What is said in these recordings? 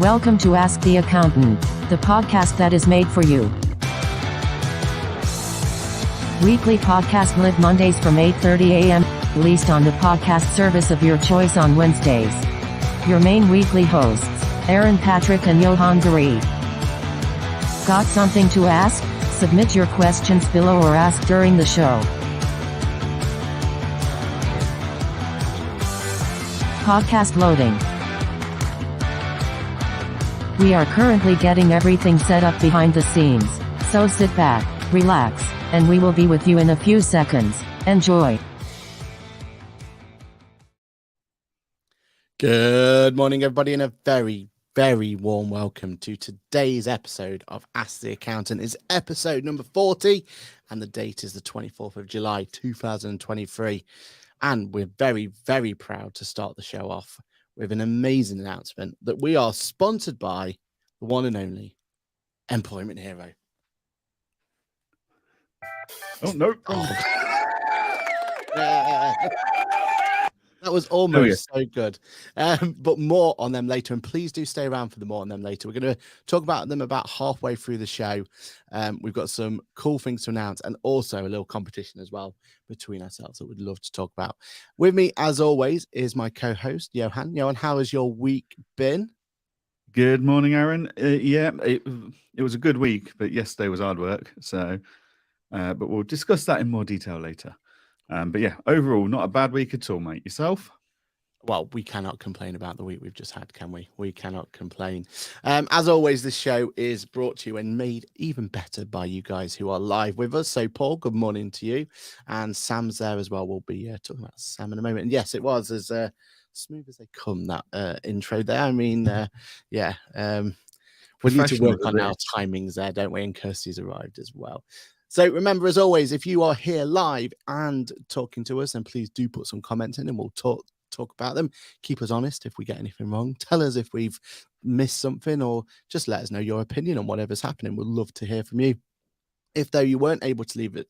Welcome to Ask the Accountant, the podcast that is made for you. Weekly podcast live Mondays from 8:30 a.m., released on the podcast service of your choice on Wednesdays. Your main weekly hosts, Aaron, Patrick, and Johann. Got something to ask? Submit your questions below or ask during the show. Podcast loading. We are currently getting everything set up behind the scenes, so sit back, relax, and we will be with you in a few seconds. Enjoy. Good morning, everybody, and a very, very warm welcome to today's episode of Ask the Accountant. It's episode number 40, and the date is the 24th of July, 2023. And we're very, very proud to start the show off with an amazing announcement that we are sponsored by the one and only Employment Hero. Oh, no. That was almost so good. But more on them later. And please do stay around for the more on them later. We're going to talk about them about halfway through the show. We've got some cool things to announce and also a little competition as well between ourselves that we'd love to talk about. With me, as always, is my co-host, Johann. Johann, how has your week been? Good morning, Aaron. It was a good week, but yesterday was hard work. So, but we'll discuss that in more detail later. But yeah, overall, not a bad week at all, mate. Yourself? Well, we cannot complain about the week we've just had, can we? We cannot complain. As always, this show is brought to you and made even better by you guys who are live with us. So, Paul, good morning to you. And Sam's there as well. We'll be talking about Sam in a moment. And yes, it was as smooth as they come, that intro there. I mean, we need to work on our timings there, don't we? And Kirsty's arrived as well. So remember, as always, if you are here live and talking to us, then please do put some comments in and we'll talk about them. Keep us honest if we get anything wrong. Tell us if we've missed something or just let us know your opinion on whatever's happening. We'd love to hear from you. If though you weren't able to leave it,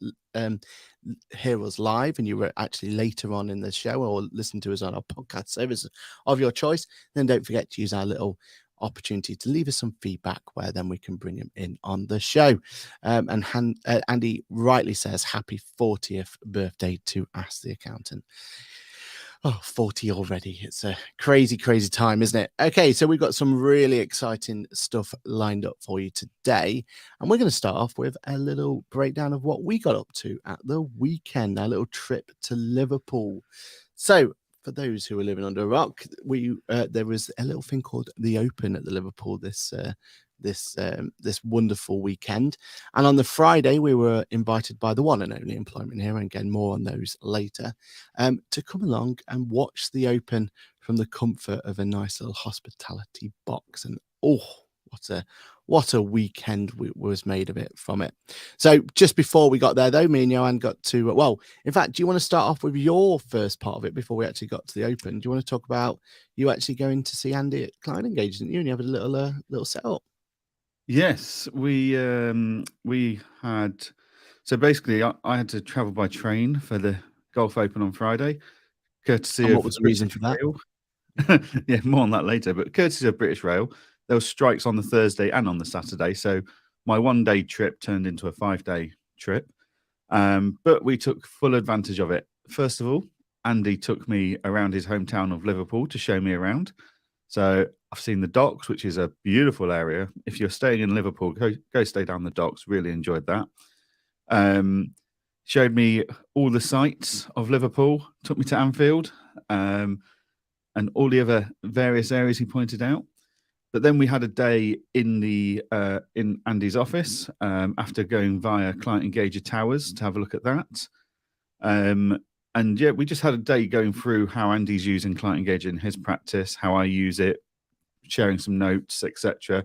hear us live and you were actually later on in the show or listen to us on our podcast service of your choice, then don't forget to use our little opportunity to leave us some feedback where then we can bring him in on the show. And Andy rightly says happy 40th birthday to Ask the Accountant. Oh, 40 already. It's a crazy, crazy time, isn't it? Okay, so we've got some really exciting stuff lined up for you today. And we're going to start off with a little breakdown of what we got up to at the weekend, our little trip to Liverpool. So for those who are living under a rock, there was a little thing called the Open at the Liverpool this wonderful weekend. And on the Friday, we were invited by the one and only Employment Hero, and again, more on those later, to come along and watch the Open from the comfort of a nice little hospitality box. And what a weekend was made of it from it. So just before we got there, though, me and Johann got to, in fact, do you want to start off with your first part of it before we actually got to the Open? Do you want to talk about you actually going to see Andy at Client Engage, didn't you? And you have a little setup. Yes, we had. So basically, I had to travel by train for the Golf Open on Friday. Courtesy of what was the reason for that? Yeah, more on that later. But courtesy of British Rail, there were strikes on the Thursday and on the Saturday. So my 1 day trip turned into a 5-day trip. But we took full advantage of it. First of all, Andy took me around his hometown of Liverpool to show me around. So I've seen the docks, which is a beautiful area. If you're staying in Liverpool, go stay down the docks. Really enjoyed that. Showed me all the sights of Liverpool, took me to Anfield, and all the other various areas he pointed out. But then we had a day in Andy's office after going via Client Engager Towers to have a look at that. And yeah, we just had a day going through how Andy's using Client Engager in his practice, how I use it, sharing some notes, etc.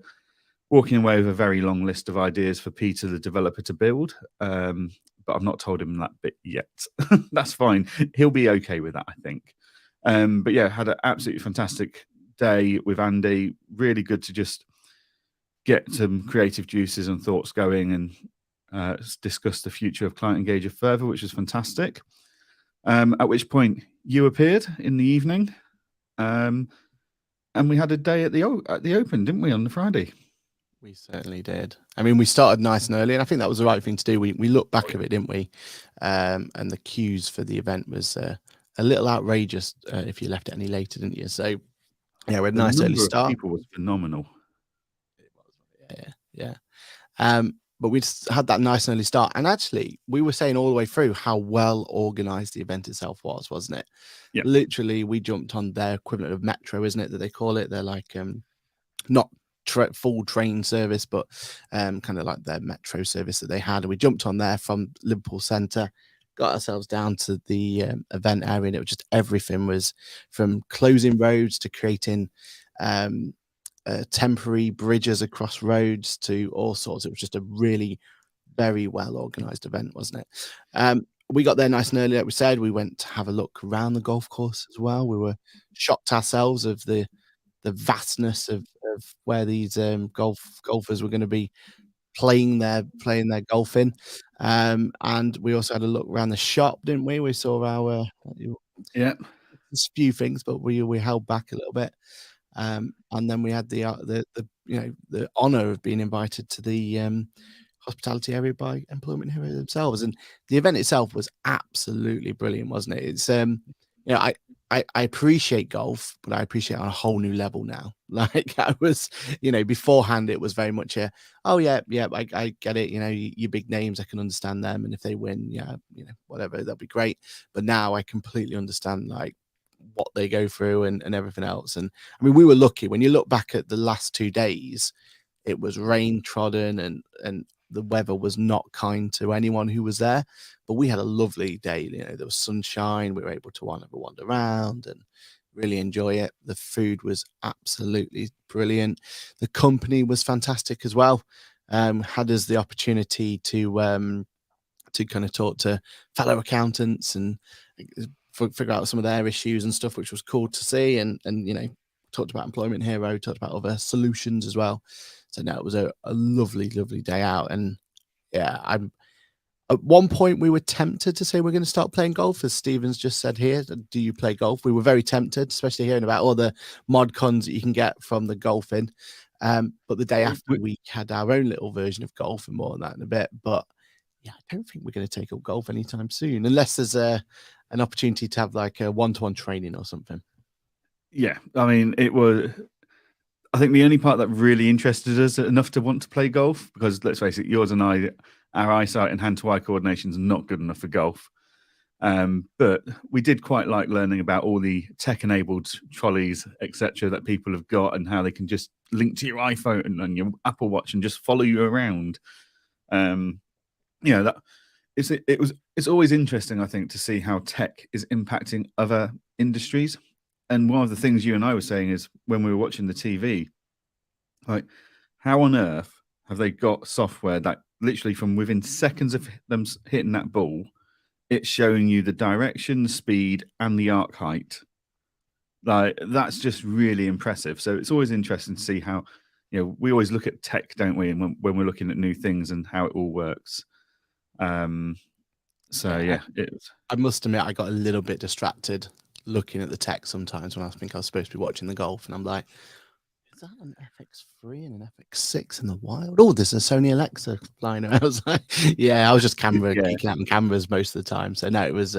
Walking away with a very long list of ideas for Peter, the developer, to build. But I've not told him that bit yet. That's fine. He'll be okay with that, I think. But yeah, had an absolutely fantastic day with Andy. Really good to just get some creative juices and thoughts going and discuss the future of Client Engager further, which was fantastic. At which point you appeared in the evening. And we had a day at the Open, didn't we, on the Friday? We certainly did. I mean, we started nice and early, and I think that was the right thing to do. We looked back at it, didn't we? And the queues for the event was a little outrageous if you left it any later, didn't you? So, yeah, we had a nice early start. People was phenomenal. Yeah. But we just had that nice and early start. And actually, we were saying all the way through how well organized the event itself was, wasn't it? Yeah. Literally, we jumped on their equivalent of Metro, isn't it, that they call it? They're like not full train service, but kind of like their Metro service that they had. And we jumped on there from Liverpool Centre, got ourselves down to the event area, and it was just everything was from closing roads to creating temporary bridges across roads to all sorts. It was just a really very well organized event, wasn't it? We got there nice and early, like we said. We went to have a look around the golf course as well. We were shocked ourselves of the vastness of where these golfers were going to be playing their golfing. And we also had a look around the shop, didn't we? We saw our yeah, there's a few things, but we held back a little bit. And then we had the honor of being invited to the hospitality area by Employment Hero themselves, and the event itself was absolutely brilliant, wasn't it? It's I appreciate golf, but I appreciate it on a whole new level now. Like I was, beforehand it was very much I get it. Your big names, I can understand them, and if they win, whatever, that'll be great. But now I completely understand like what they go through and everything else. And I mean, we were lucky. When you look back at the last 2 days, it was rain trodden and the weather was not kind to anyone who was there, but we had a lovely day. There was sunshine. We were able to wander around and really enjoy it. The food was absolutely brilliant. The company was fantastic as well. Had us the opportunity to kind of talk to fellow accountants and figure out some of their issues and stuff, which was cool to see. And talked about Employment Hero, talked about other solutions as well. So no, it was a lovely, lovely day out. And yeah, at one point we were tempted to say we're going to start playing golf, as Stephen's just said here. Do you play golf? We were very tempted, especially hearing about all the mod cons that you can get from the golfing. But the day after, we had our own little version of golf, and more on that in a bit. But yeah, I don't think we're going to take up golf anytime soon, unless there's an opportunity to have like a one-to-one training or something. Yeah, I mean, I think the only part that really interested us enough to want to play golf, because let's face it, yours and I, our eyesight and hand-to-eye coordination is not good enough for golf. But we did quite like learning about all the tech-enabled trolleys, etc., that people have got, and how they can just link to your iPhone and your Apple Watch and just follow you around. That it's always interesting, I think, to see how tech is impacting other industries. And one of the things you and I were saying is when we were watching the TV, like, how on earth have they got software that literally from within seconds of them hitting that ball, it's showing you the direction, the speed, and the arc height? Like, that's just really impressive. So it's always interesting to see how, we always look at tech, don't we? And when we're looking at new things and how it all works. I must admit, I got a little bit distracted looking at the tech sometimes when I think I was supposed to be watching the golf, and I'm like, is that an FX3 and an FX6 in the wild? Oh, there's a Sony Alexa flying around. I was like, I was just geeking out on cameras most of the time. So no, it was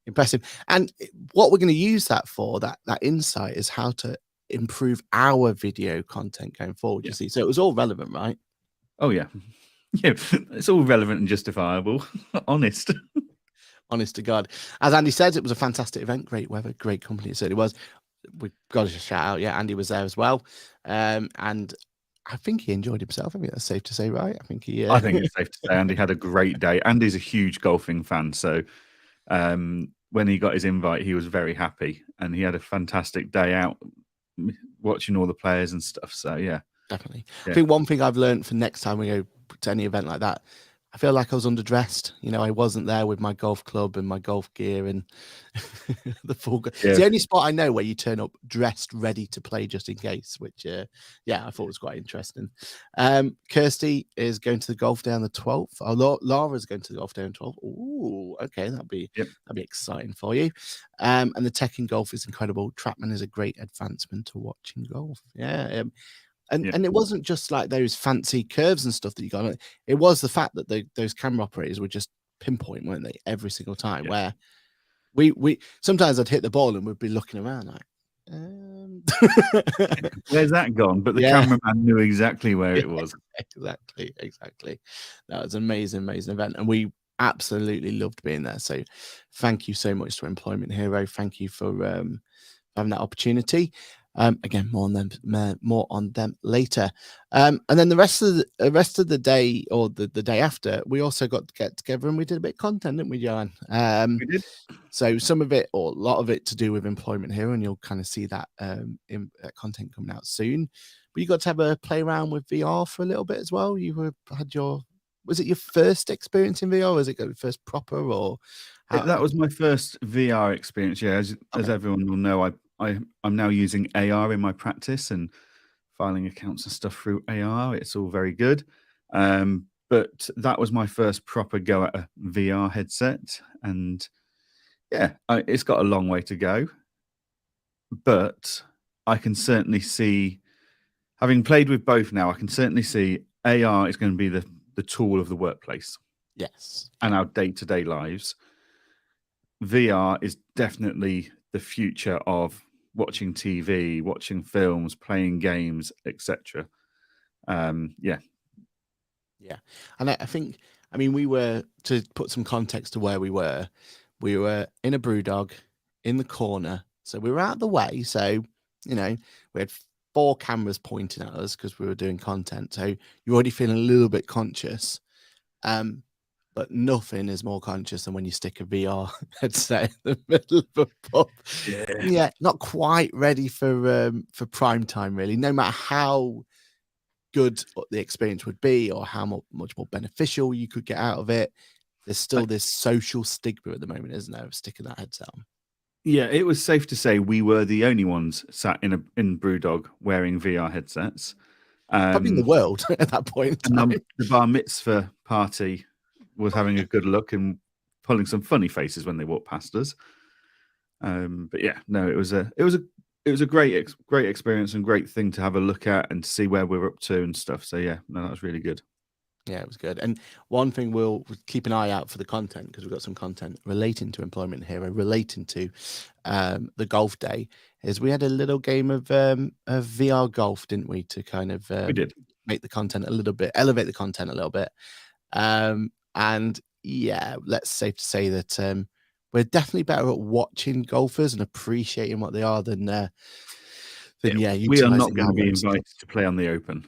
impressive. And what we're going to use that for, that insight, is how to improve our video content going forward. You see, so it was all relevant, right? Oh yeah, it's all relevant and justifiable. Honest to God. As Andy said, it was a fantastic event, great weather, great company. It certainly was. We've got to shout out. Yeah, Andy was there as well. And I think he enjoyed himself. I think that's safe to say, right? I think it's safe to say Andy had a great day. Andy's a huge golfing fan. So when he got his invite, he was very happy. And he had a fantastic day out watching all the players and stuff. So, yeah. Definitely. Yeah. I think one thing I've learned for next time we go to any event like that, I feel like I was underdressed. You know, I wasn't there with my golf club and my golf gear and the full. It's Yeah. the only spot I know where you turn up dressed, ready to play just in case. Which, yeah, I thought was quite interesting. Kirsty is going to the golf day on the 12th. Laura's going to the golf day on the 12th. Ooh, okay, that'd be exciting for you. And the tech in golf is incredible. Trapman is a great advancement to watching golf. Yeah. And it wasn't just like those fancy curves and stuff that you got. It was the fact that those camera operators would just pinpoint, weren't they, every single time? Where we sometimes I'd hit the ball and we'd be looking around like, where's that gone? But the cameraman knew exactly where it was. Exactly. That was an amazing event, and we absolutely loved being there. So thank you so much to Employment Hero. Thank you for having that opportunity. Again, more on them later. And then the rest of the day, or the day after, we also got to get together and we did a bit of content, didn't we, Johann? We did. So some of it, or a lot of it, to do with Employment Hero, and you'll kind of see that content coming out soon. But you got to have a play around with VR for a little bit as well. Was it your first experience in VR? Was it your first proper, or that was my first VR experience? Yeah, as everyone will know, I'm now using AR in my practice and filing accounts and stuff through AR. It's all very good. But that was my first proper go at a VR headset. And yeah, it's got a long way to go. But I can certainly see, having played with both now, I can certainly see AR is going to be the tool of the workplace. Yes. And our day-to-day lives. VR is definitely the future of watching TV, watching films, playing games, etc. Yeah. And I think, we were, to put some context to where we were in a Brewdog in the corner. So we were out of the way. So, we had 4 cameras pointing at us because we were doing content. So you're already feeling a little bit conscious. But nothing is more conscious than when you stick a VR headset in the middle of a pub. Yeah, not quite ready for prime time, really. No matter how good the experience would be or how much more beneficial you could get out of it, there's still this social stigma at the moment, isn't there, of sticking that headset on? Yeah, it was safe to say we were the only ones sat in Brewdog wearing VR headsets. Probably in the world at that point. And the bar mitzvah party was having a good look and pulling some funny faces when they walked past us. But yeah, no, it was a great experience and great thing to have a look at and see where we're up to and stuff. So yeah, no, that was really good. Yeah, it was good. And one thing we'll keep an eye out for the content, because we've got some content relating to Employment Hero, relating to the golf day, is we had a little game of VR golf, didn't we? To kind of we did make the content a little bit, elevate the content a little bit. And yeah, let's safe to say that we're definitely better at watching golfers and appreciating what they are than we are not going to be invited to play on the Open.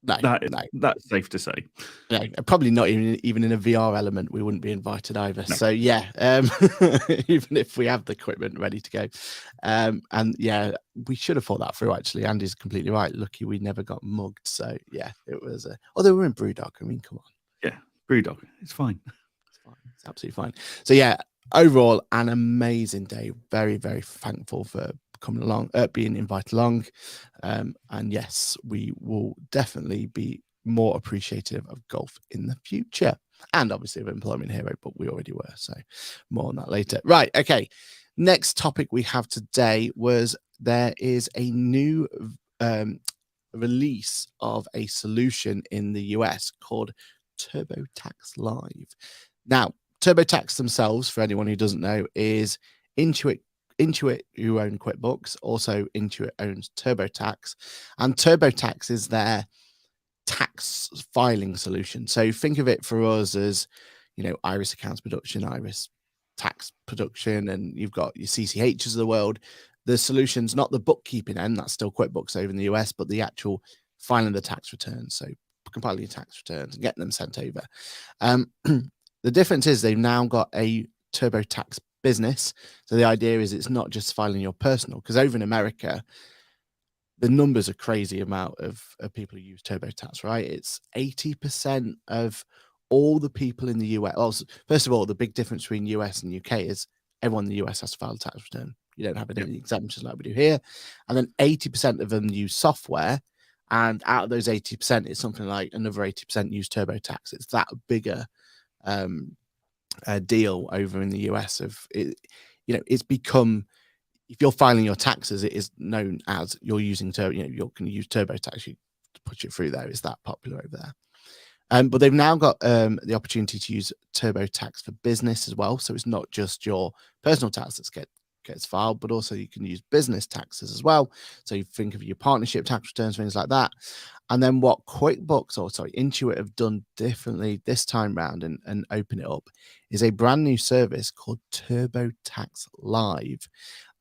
No, that's safe to say. No, probably not even in a VR element, we wouldn't be invited either. No. So yeah, even if we have the equipment ready to go, and yeah, we should have thought that through. Actually, Andy's completely right. Lucky we never got mugged. So yeah, it was. Although we're in Brewdog, come on. Yeah, Brewdog, it's fine. It's fine. It's absolutely fine. So yeah, overall, an amazing day. Very, very thankful for coming along, being invited along, and yes, we will definitely be more appreciative of golf in the future, and obviously of Employment Hero, but we already were, so more on that later. Right, okay, next topic we have today was there is a new release of a solution in the US called TurboTax Live. Now, TurboTax themselves, for anyone who doesn't know, is Intuit, who own QuickBooks. Also, Intuit owns TurboTax, and TurboTax is their tax filing solution. So think of it for us as, Iris Accounts Production, Iris Tax Production, and you've got your CCHs of the world. The solution's not the bookkeeping end, that's still QuickBooks over in the US, but the actual filing the tax returns. So compiling your tax returns and getting them sent over. The difference is they've now got a TurboTax business. So the idea is it's not just filing your personal, because over in America, the numbers are crazy amount of people who use TurboTax, right? It's 80% of all the people in the US. Well, first of all, the big difference between US and UK is everyone in the US has to file a tax return. You don't have any exemptions like we do here. And then 80% of them use software. And out of those 80%, it's something like another 80% use TurboTax. It's that bigger deal over in the US of it. It's become, if you're filing your taxes, it is known as you're using you're going to use TurboTax. You push it through there. It's that popular over there. But they've now got the opportunity to use TurboTax for business as well. So it's not just your personal tax that gets filed, but also you can use business taxes as well. So you think of your partnership tax returns, things like that. And then what Intuit have done differently this time round and open it up is a brand new service called TurboTax Live.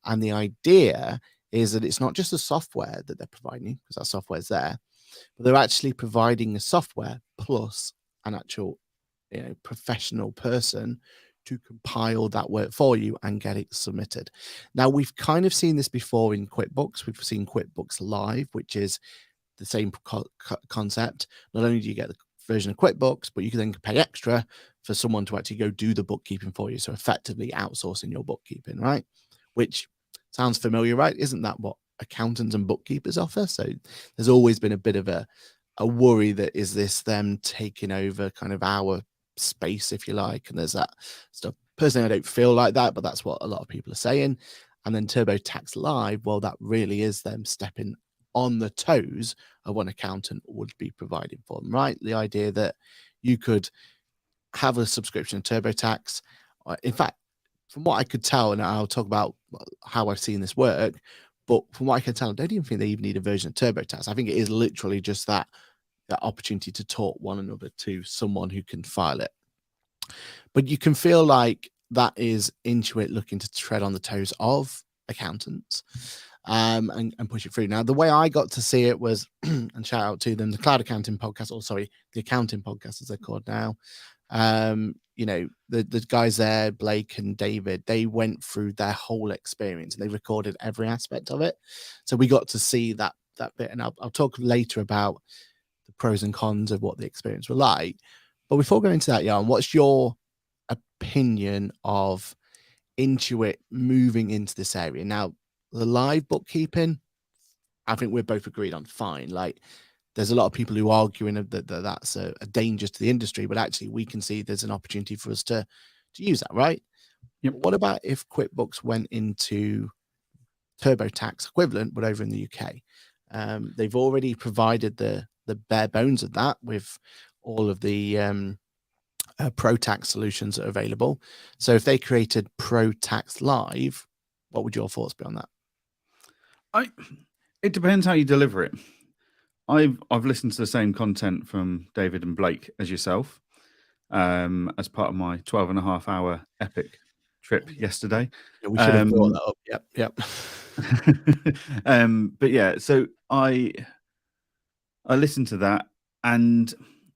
And the idea is that it's not just the software that they're providing, because that software's there, but they're actually providing the software plus an actual professional person to compile that work for you and get it submitted. Now, we've kind of seen this before in QuickBooks. We've seen QuickBooks Live, which is the same concept. Not only do you get the version of QuickBooks, but you can then pay extra for someone to actually go do the bookkeeping for you. So effectively outsourcing your bookkeeping, right? Which sounds familiar, right? Isn't that what accountants and bookkeepers offer? So there's always been a bit of a worry that is this them taking over kind of our space, if you like, and there's that stuff. Personally, I don't feel like that, but that's what a lot of people are saying. And then TurboTax Live, well, that really is them stepping on the toes of what an accountant would be providing for them, right? The idea that you could have a subscription to TurboTax. In fact, from what I could tell, and I'll talk about how I've seen this work, but from what I can tell, I don't even think they even need a version of TurboTax. I think it is literally just that opportunity to talk one another to someone who can file it. But you can feel like that is Intuit looking to tread on the toes of accountants and push it through. Now, the way I got to see it was, and shout out to them, the Cloud Accounting Podcast, or sorry, the Accounting Podcast as they're called now. The guys there, Blake and David, they went through their whole experience and they recorded every aspect of it. So we got to see that bit, and I'll talk later about the pros and cons of what the experience were like. But before going into that, Jan, what's your opinion of Intuit moving into this area? Now, the live bookkeeping, I think we're both agreed on fine. Like, there's a lot of people who are arguing that that's a danger to the industry, but actually we can see there's an opportunity for us to use that, right? Yep. What about if QuickBooks went into TurboTax equivalent, but over in the UK? They've already provided the bare bones of that with all of the Pro Tax solutions that are available. So if they created Pro Tax Live, what would your thoughts be on that? It depends how you deliver it. I've listened to the same content from David and Blake as yourself as part of my 12.5-hour epic trip yesterday. Yeah, we should have brought that up. Yep. But yeah, so I listened to that, and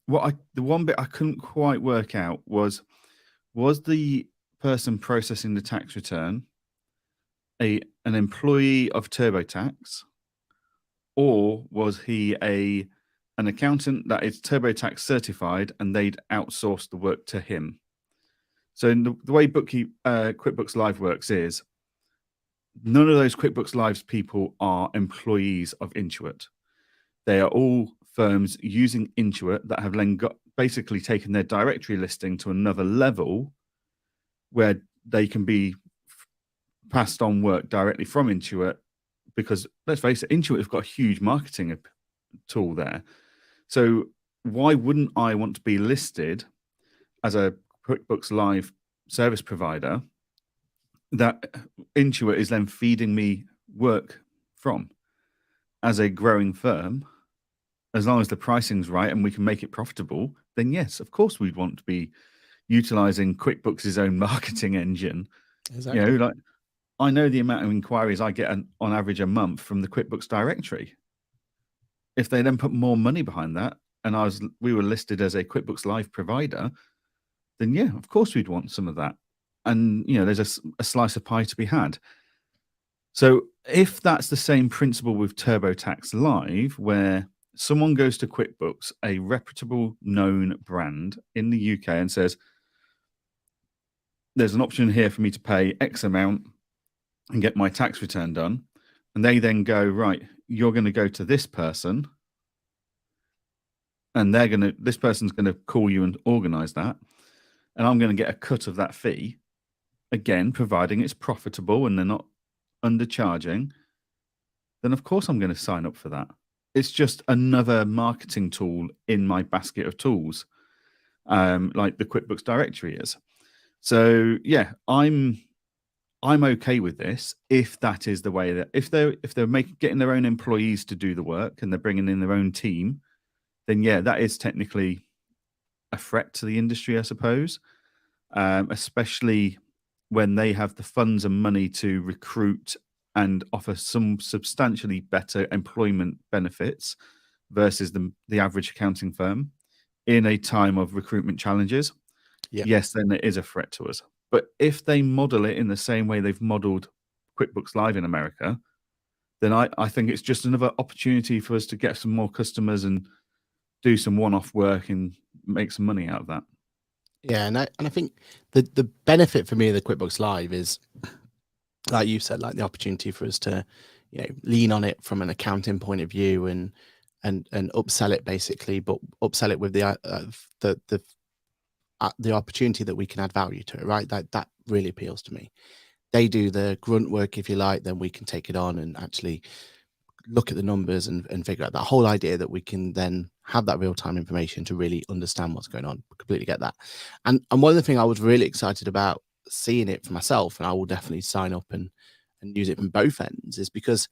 the one bit I couldn't quite work out was the person processing the tax return an employee of TurboTax, or was he an accountant that is TurboTax certified and they'd outsource the work to him? So in the way QuickBooks Live works is none of those QuickBooks Live people are employees of Intuit. They are all firms using Intuit that have then basically taken their directory listing to another level where they can be passed on work directly from Intuit, because let's face it, Intuit have got a huge marketing tool there. So why wouldn't I want to be listed as a QuickBooks Live service provider that Intuit is then feeding me work from as a growing firm? As long as the pricing's right and we can make it profitable, then yes, of course we'd want to be utilizing QuickBooks' own marketing engine. Exactly. Like, I know the amount of inquiries I get on average a month from the QuickBooks directory. If they then put more money behind that, and we were listed as a QuickBooks Live provider, then yeah, of course we'd want some of that. And there's a slice of pie to be had. So if that's the same principle with TurboTax Live, where someone goes to QuickBooks, a reputable, known brand in the UK, and says, there's an option here for me to pay X amount and get my tax return done. And they then go, right, you're going to go to this person, and this person's going to call you and organize that. And I'm going to get a cut of that fee, again, providing it's profitable and they're not undercharging. Then of course I'm going to sign up for that. It's just another marketing tool in my basket of tools, like the QuickBooks directory is. So yeah, I'm okay with this if that is the way that if they're getting their own employees to do the work and they're bringing in their own team, then yeah, that is technically a threat to the industry, I suppose, especially when they have the funds and money to recruit and offer some substantially better employment benefits versus the average accounting firm in a time of recruitment challenges. Yeah. Yes, then it is a threat to us. But if they model it in the same way they've modeled QuickBooks Live in America, then I think it's just another opportunity for us to get some more customers and do some one-off work and make some money out of that. Yeah, and I think the benefit for me of the QuickBooks Live is, like you said, like the opportunity for us to, lean on it from an accounting point of view and upsell it basically, but upsell it with the opportunity that we can add value to it, right? That really appeals to me. They do the grunt work, if you like, then we can take it on and actually look at the numbers and figure out that whole idea that we can then have that real-time information to really understand what's going on. Completely get that. And one of the things I was really excited about seeing it for myself, and I will definitely sign up and use it from both ends, is because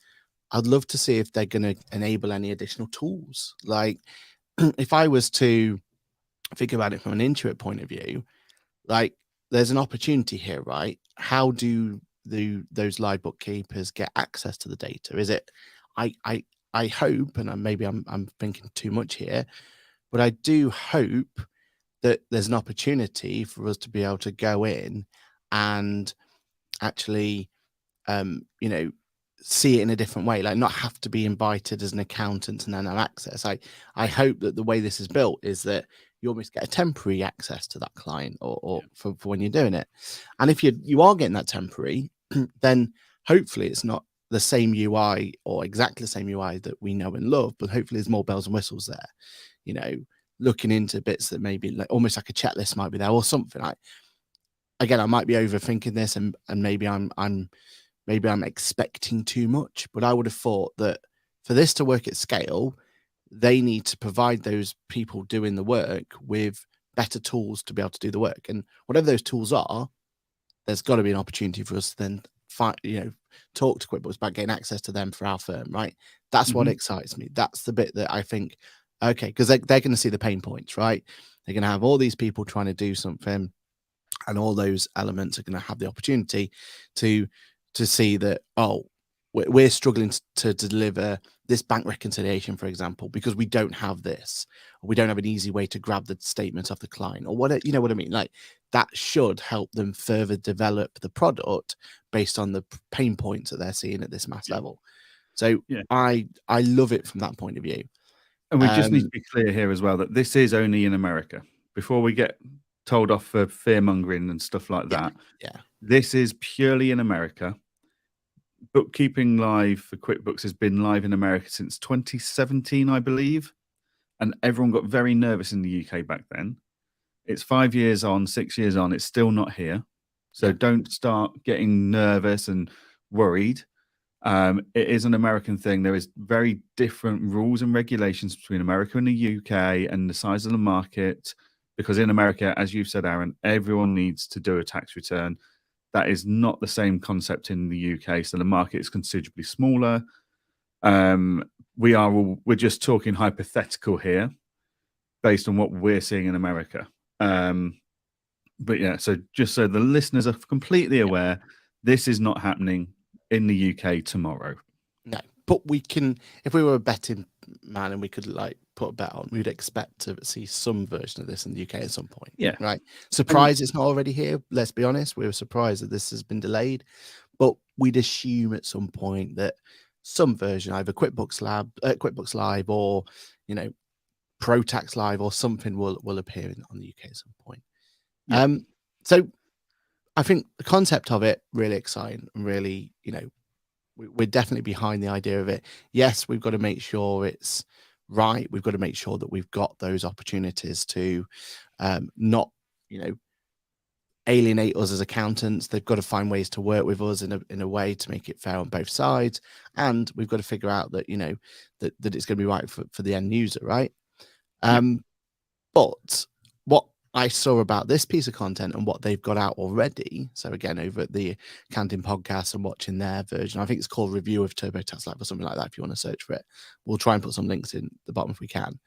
I'd love to see if they're going to enable any additional tools. Like if I was to think about it from an Intuit point of view, like there's an opportunity here, right? How do those live bookkeepers get access to the data? Is it, I hope, and maybe I'm thinking too much here, but I do hope that there's an opportunity for us to be able to go in and actually, see it in a different way, like not have to be invited as an accountant and then have access. I hope that the way this is built is that you almost get a temporary access to that client or for when you're doing it. And if you are getting that temporary, then hopefully it's not the same UI or exactly the same UI that we know and love, but hopefully there's more bells and whistles there, looking into bits that maybe like almost like a checklist might be there or something. Again, I might be overthinking this and maybe I'm expecting too much, but I would have thought that for this to work at scale, they need to provide those people doing the work with better tools to be able to do the work. And whatever those tools are, there's got to be an opportunity for us to then talk to QuickBooks about getting access to them for our firm, right? That's what excites me. That's the bit that I think, okay, because they're going to see the pain points, right? They're going to have all these people trying to do something, and all those elements are going to have the opportunity to see that, oh, we're struggling to deliver this bank reconciliation, for example, because we don't have this, or we don't have an easy way to grab the statement off the client, or what, you know what I mean? Like that should help them further develop the product based on the pain points that they're seeing at this mass level. So I love it from that point of view. And we just need to be clear here as well that this is only in America. Before we get told off for fear mongering and stuff like that, this is purely in America. Bookkeeping Live for QuickBooks has been live in America since 2017, I believe. And everyone got very nervous in the UK back then. It's 5 years on, 6 years on. It's still not here. So don't start getting nervous and worried. It is an American thing. There is very different rules and regulations between America and the UK and the size of the market. Because in America, as you've said, Aaron, everyone needs to do a tax return. That is not the same concept in the UK. So the market is considerably smaller. We're just talking hypothetical here based on what we're seeing in America. But yeah, so just so the listeners are completely aware, this is not happening in the UK tomorrow. No, but we can, if we were a betting man and we could like put a bet on, we'd expect to see some version of this in the UK at some point. Yeah. Right. Surprised it's not already here. Let's be honest. We were surprised that this has been delayed, but we'd assume at some point that some version, either QuickBooks Live or, Pro Tax Live or something will appear on the UK at some point. Yeah. So I think the concept of it really exciting and really, we're definitely behind the idea of it. Yes, we've got to make sure it's right. We've got to make sure that we've got those opportunities to not, alienate us as accountants. They've got to find ways to work with us in a way to make it fair on both sides. And we've got to figure out that, that it's going to be right for the end user, right? But what I saw about this piece of content and what they've got out already, so again, over at the Accounting Podcast and watching their version, I think it's called Review of TurboTax Live or something like that if you want to search for it. We'll try and put some links in the bottom if we can.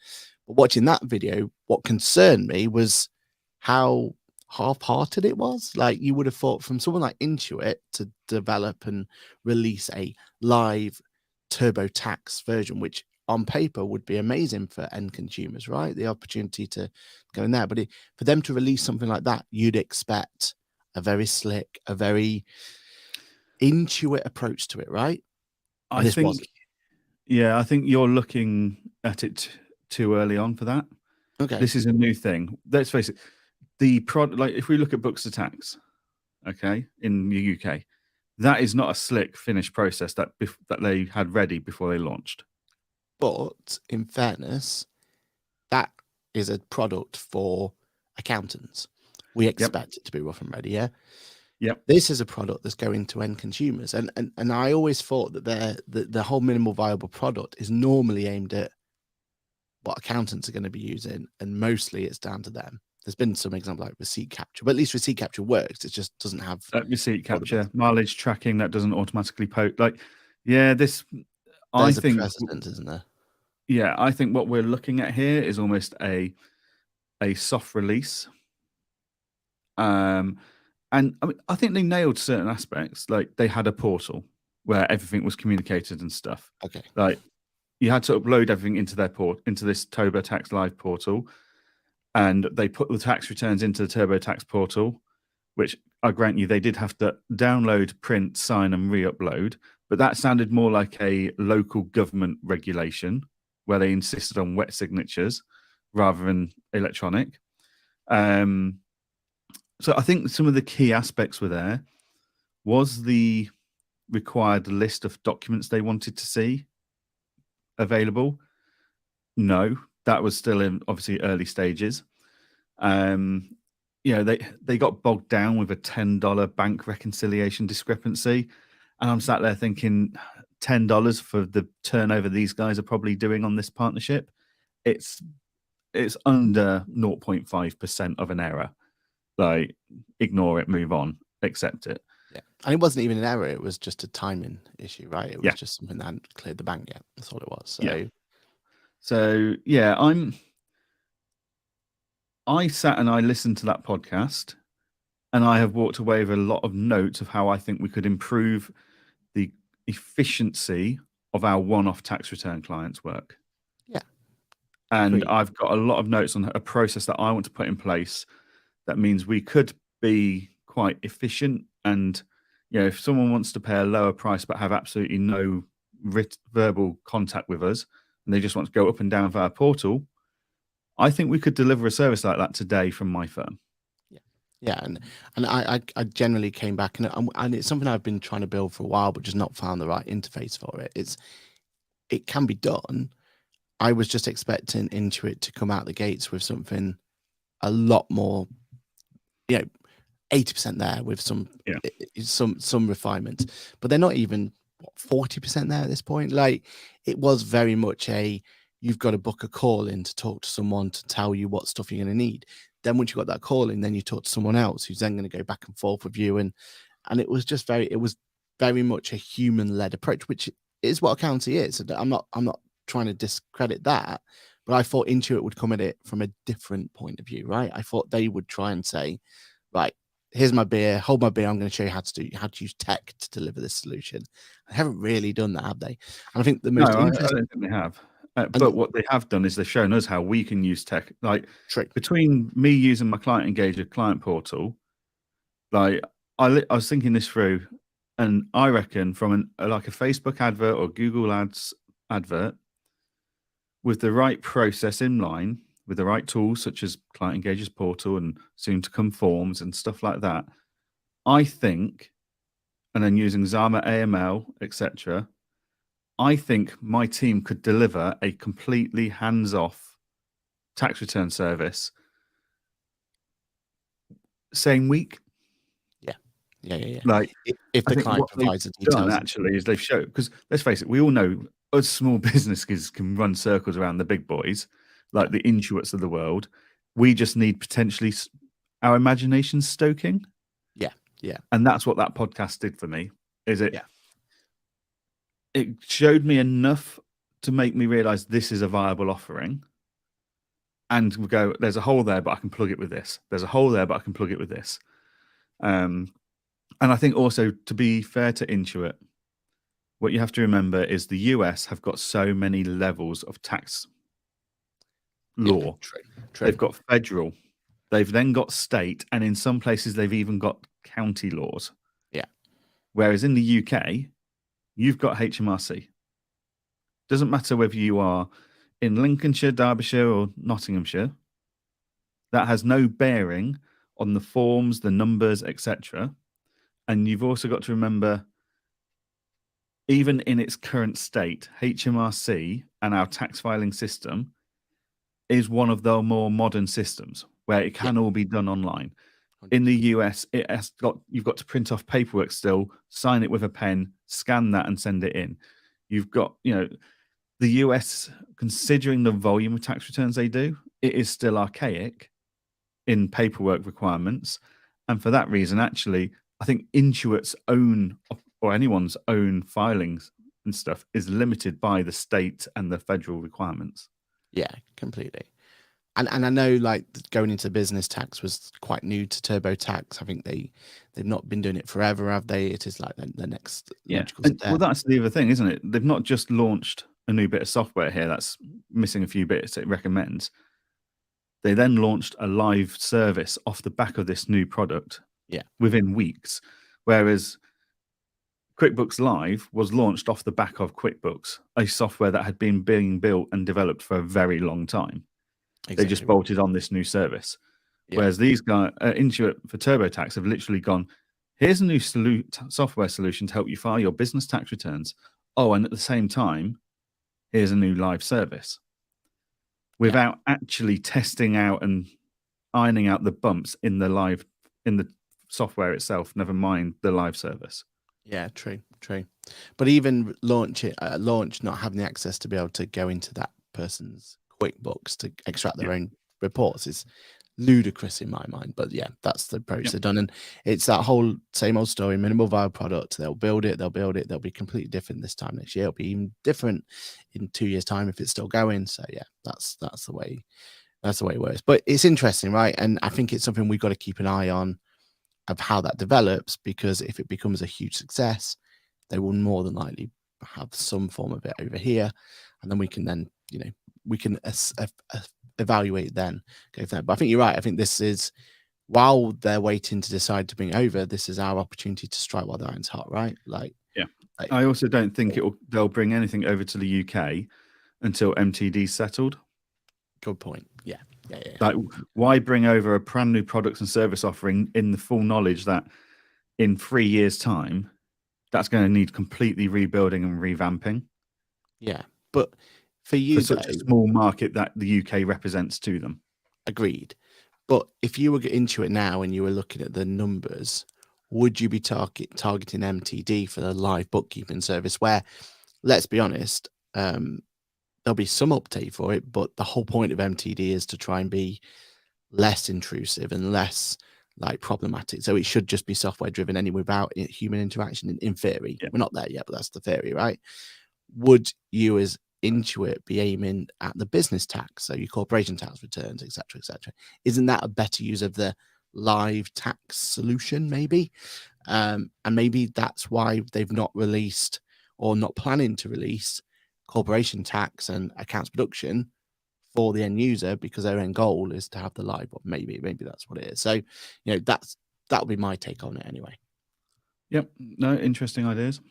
But watching that video, what concerned me was how half-hearted it was. Like, you would have thought from someone like Intuit to develop and release a live TurboTax version, which on paper would be amazing for end consumers, right? The opportunity to go in there. But for them to release something like that, you'd expect a very slick, a very Intuit approach to it, right? I think you're looking at it too early on for that. Okay. This is a new thing. Let's face it. The product, like if we look at books of tax, okay, in the UK, that is not a slick finished process that they had ready before they launched. But in fairness, that is a product for accountants. We expect it to be rough and ready, yeah? Yep. This is a product that's going to end consumers. And I always thought that the whole minimal viable product is normally aimed at what accountants are going to be using, and mostly it's down to them. There's been some example like receipt capture, but at least receipt capture works. It just doesn't have receipt capture, mileage tracking that doesn't automatically post. There's a precedent, isn't there? Yeah, I think what we're looking at here is almost a soft release. And I mean, I think they nailed certain aspects. Like, they had a portal where everything was communicated and stuff. Okay. Like, you had to upload everything into this TurboTax Live portal, and they put the tax returns into the TurboTax portal, which I grant you they did have to download, print, sign, and re-upload. But that sounded more like a local government regulation where they insisted on wet signatures rather than electronic. So I think some of the key aspects were there. Was the required list of documents they wanted to see available? No, that was still in obviously early stages. They got bogged down with a $10 bank reconciliation discrepancy. And I'm sat there thinking, $10 for the turnover these guys are probably doing on this partnership. It's under 0.5% of an error. Like, ignore it, move on, accept it. Yeah. And it wasn't even an error. It was just a timing issue, right? It was just something that hadn't cleared the bank yet. That's all it was. So I sat and I listened to that podcast, and I have walked away with a lot of notes of how I think we could improve the efficiency of our one-off tax return clients' work. Yeah. And Agreed. I've got a lot of notes on a process that I want to put in place that means we could be quite efficient. And, if someone wants to pay a lower price but have absolutely no verbal contact with us, and they just want to go up and down via portal, I think we could deliver a service like that today from my firm. Yeah, and I generally came back, and it's something I've been trying to build for a while, but just not found the right interface for it. It can be done. I was just expecting Intuit to come out the gates with something a lot more, 80% there with some refinement, but they're not even 40% there at this point. Like, it was very much you've got to book a call in to talk to someone to tell you what stuff you're going to need. Then once you got that call in, then you talk to someone else who's then going to go back and forth with you. And it was just very much a human-led approach, which is what accounting is. I'm not trying to discredit that, but I thought Intuit would come at it from a different point of view, right? I thought they would try and say, right, here's my beer, hold my beer. I'm going to show you how to use tech to deliver this solution. I haven't really done that, have they? And I think the most interesting. I don't think they have. But what they have done is they've shown us how we can use tech. Like, between me using my Client Engager client portal, like I was thinking this through, and I reckon from a Facebook advert or Google Ads advert, with the right process in line, with the right tools such as Client Engager's portal and soon to come forms and stuff like that, I think, and then using Zama AML, etc., I think my team could deliver a completely hands-off tax return service same week. Yeah. Like, If I the think client what they've provides the done details. actually is they've shown, because let's face it, we all know us small businesses can run circles around the big boys, like the Intuits of the world. We just need potentially our imagination stoking. Yeah. And that's what that podcast did for me. It showed me enough to make me realize this is a viable offering. And we go, there's a hole there, but I can plug it with this. There's a hole there, but I can plug it with this. And I think also, to be fair to Intuit, what you have to remember is the US have got so many levels of tax law. True. They've got federal, they've then got state, and in some places they've even got county laws. Yeah. Whereas in the UK, you've got HMRC. Doesn't matter whether you are in Lincolnshire, Derbyshire, or Nottinghamshire. That has no bearing on the forms, the numbers, etc. And you've also got to remember, even in its current state, HMRC and our tax filing system is one of the more modern systems where it can all be done online. In the US, you've got to print off paperwork still, sign it with a pen, scan that, and send it in. You've got, the US, considering the volume of tax returns they do, it is still archaic in paperwork requirements. And for that reason, actually, I think Intuit's own, or anyone's own filings and stuff, is limited by the state and the federal requirements. Yeah, completely. And I know, like, going into business tax was quite new to TurboTax. I think they've not been doing it forever, have they? It is like the next logical step. Well, that's the other thing, isn't it? They've not just launched a new bit of software here that's missing a few bits it recommends. They then launched a live service off the back of this new product within weeks, whereas QuickBooks Live was launched off the back of QuickBooks, a software that had been being built and developed for a very long time. Exactly. They just bolted on this new service. Yeah. Whereas these guys, Intuit for TurboTax, have literally gone, here's a new software solution to help you file your business tax returns. Oh, and at the same time, here's a new live service. Without actually testing out and ironing out the bumps in the software itself, never mind the live service. Yeah, true. But even launch, not having the access to be able to go into that person's QuickBooks to extract their own reports is ludicrous in my mind. But yeah, that's the approach they've done. And it's that whole same old story, minimal viable product. They'll build it. They'll be completely different this time next year. It'll be even different in 2 years' time if it's still going. So yeah, that's the way it works. But it's interesting, right? And I think it's something we've got to keep an eye on of how that develops, because if it becomes a huge success, they will more than likely have some form of it over here, and then we can evaluate then, go from there. But I think you're right. I think this is, while they're waiting to decide to bring it over, this is our opportunity to strike while the iron's hot, right? I also don't think they'll bring anything over to the UK until MTD's settled. Good point. Yeah. Like, why bring over a brand new products and service offering in the full knowledge that in 3 years' time, that's going to need completely rebuilding and revamping? Yeah, but for you, for such a small market that the UK represents to them. Agreed. But if you were into it now and you were looking at the numbers, would you be targeting MTD for the live bookkeeping service, where, let's be honest, there'll be some uptake for it, but the whole point of MTD is to try and be less intrusive and less problematic. So it should just be software driven anyway, without human interaction in theory. We're not there yet, but that's the theory, right? Would you, as Intuit, be aiming at the business tax, so your corporation tax returns, etc.? Isn't that a better use of the live tax solution, maybe? And maybe that's why they've not released, or not planning to release, corporation tax and accounts production for the end user, because their end goal is to have the live. Or maybe that's what it is. So that'll be my take on it anyway. Yep. No, interesting ideas.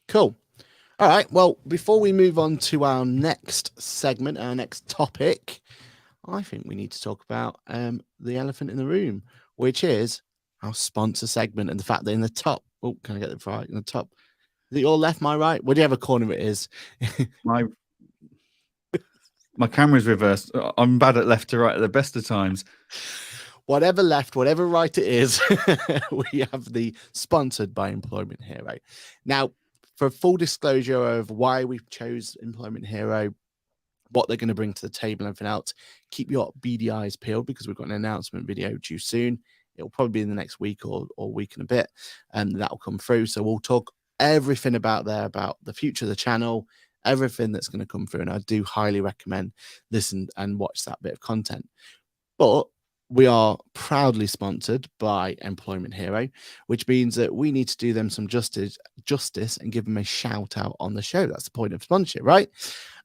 Cool. All right. Well, before we move on to our next segment, our next topic, I think we need to talk about the elephant in the room, which is our sponsor segment and the fact that in the top. Oh, can I get it right? In the top. Is it your left, my right? Whatever corner it is. My camera's reversed. I'm bad at left to right at the best of times. Whatever left, whatever right it is, we have the sponsored by Employment Hero. Now, for full disclosure of why we chose Employment Hero, what they're going to bring to the table and everything else, keep your beady eyes peeled because we've got an announcement video due soon. It'll probably be in the next week or week and a bit, and that'll come through. So we'll talk everything about the future of the channel, everything that's going to come through. And I do highly recommend listen and watch that bit of content. But we are proudly sponsored by Employment Hero, which means that we need to do them some justice and give them a shout out on the show. That's the point of sponsorship, right?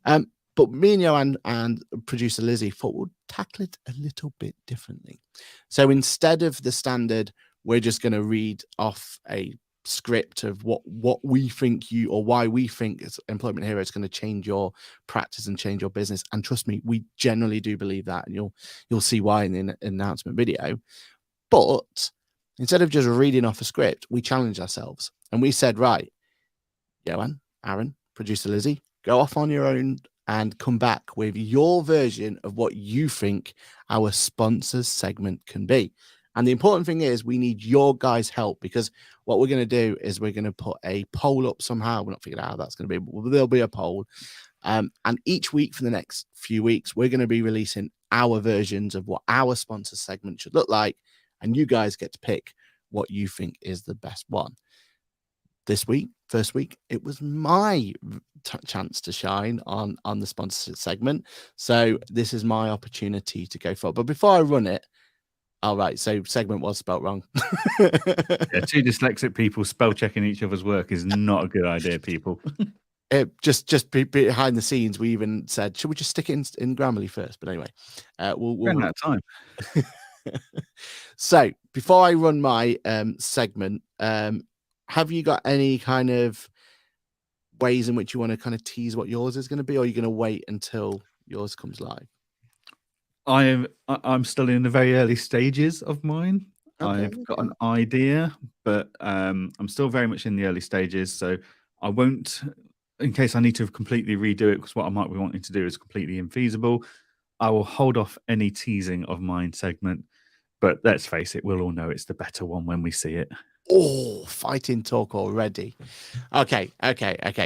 But me and Johann and producer Lizzie thought we'll tackle it a little bit differently. So instead of the standard, we're just going to read off a script of what we think why we think Employment Hero is going to change your practice and change your business. And trust me, we generally do believe that, and you'll see why in the announcement video. But instead of just reading off a script, we challenged ourselves and we said, right, Johann, Aaron, producer Lizzie, go off on your own and come back with your version of what you think our sponsors segment can be. And the important thing is we need your guys' help, because what we're going to do is we're going to put a poll up somehow. We're not figuring out how that's going to be, but there'll be a poll. And each week for the next few weeks, we're going to be releasing our versions of what our sponsor segment should look like. And you guys get to pick what you think is the best one. This week, first week, it was my chance to shine on the sponsor segment. So this is my opportunity to go for it. But before I run it, all right, so segment was spelt wrong. Yeah, two dyslexic people spell checking each other's work is not a good idea, people. Just behind the scenes, we even said, should we just stick it in Grammarly first? But anyway, we'll run out of time. So before I run my segment, have you got any kind of ways in which you want to kind of tease what yours is going to be, or are you going to wait until yours comes live? I'm still in the very early stages of mine. Okay, I've got an idea, but I'm still very much in the early stages. So I won't, in case I need to completely redo it, because what I might be wanting to do is completely infeasible, I will hold off any teasing of mine segment. But let's face it, we'll all know it's the better one when we see it. Oh, fighting talk already. Okay.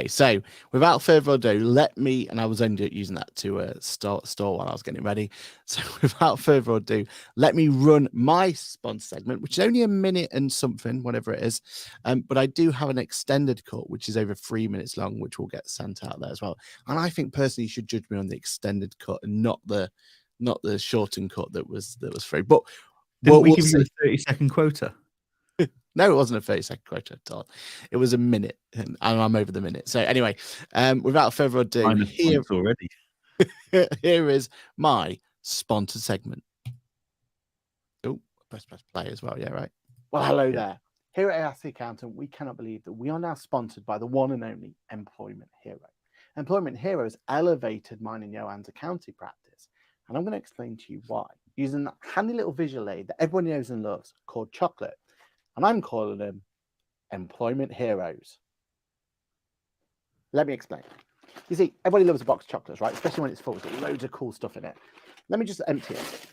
So without further ado, let me, and I was only using that to store while I was getting ready. So without further ado, let me run my sponsor segment, which is only a minute and something, whatever it is. But I do have an extended cut, which is over 3 minutes long, which will get sent out there as well. And I think personally, you should judge me on the extended cut and not the shortened cut that was free. But Didn't we give you a 30-second quota? No, it wasn't a 30-second quota at all. It was a minute, and I'm over the minute. So anyway, without further ado, here is my sponsored segment. Oh, press play as well. Yeah, right. Well, hello there. Here at ARC Accountant, we cannot believe that we are now sponsored by the one and only Employment Hero. Employment Hero has elevated mine and Johann's accounting practice, and I'm going to explain to you why, using that handy little visual aid that everyone knows and loves called chocolate. And I'm calling them Employment Heroes. Let me explain. You see, everybody loves a box of chocolates, right? Especially when it's full. It's got loads of cool stuff in it. Let me just empty it.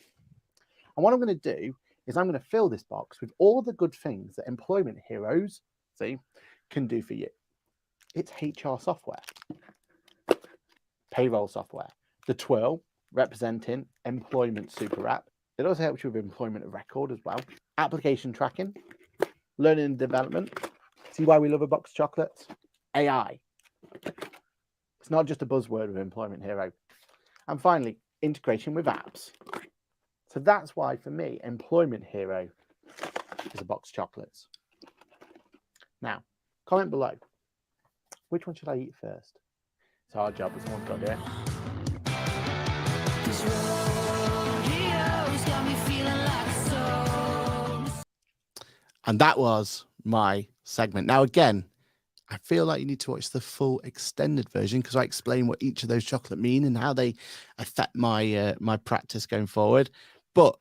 And what I'm going to do is I'm going to fill this box with all the good things that Employment Heroes, can do for you. It's HR software, payroll software, the twirl representing employment super app. It also helps you with employment record as well, application tracking, learning and development. See why we love a box of chocolates? AI. It's not just a buzzword with Employment Hero. And finally, integration with apps. So that's why, for me, Employment Hero is a box of chocolates. Now, comment below. Which one should I eat first? It's our job. Someone's got to do it. And that was my segment. Now, again, I feel like you need to watch the full extended version because I explain what each of those chocolate mean and how they affect my my practice going forward. But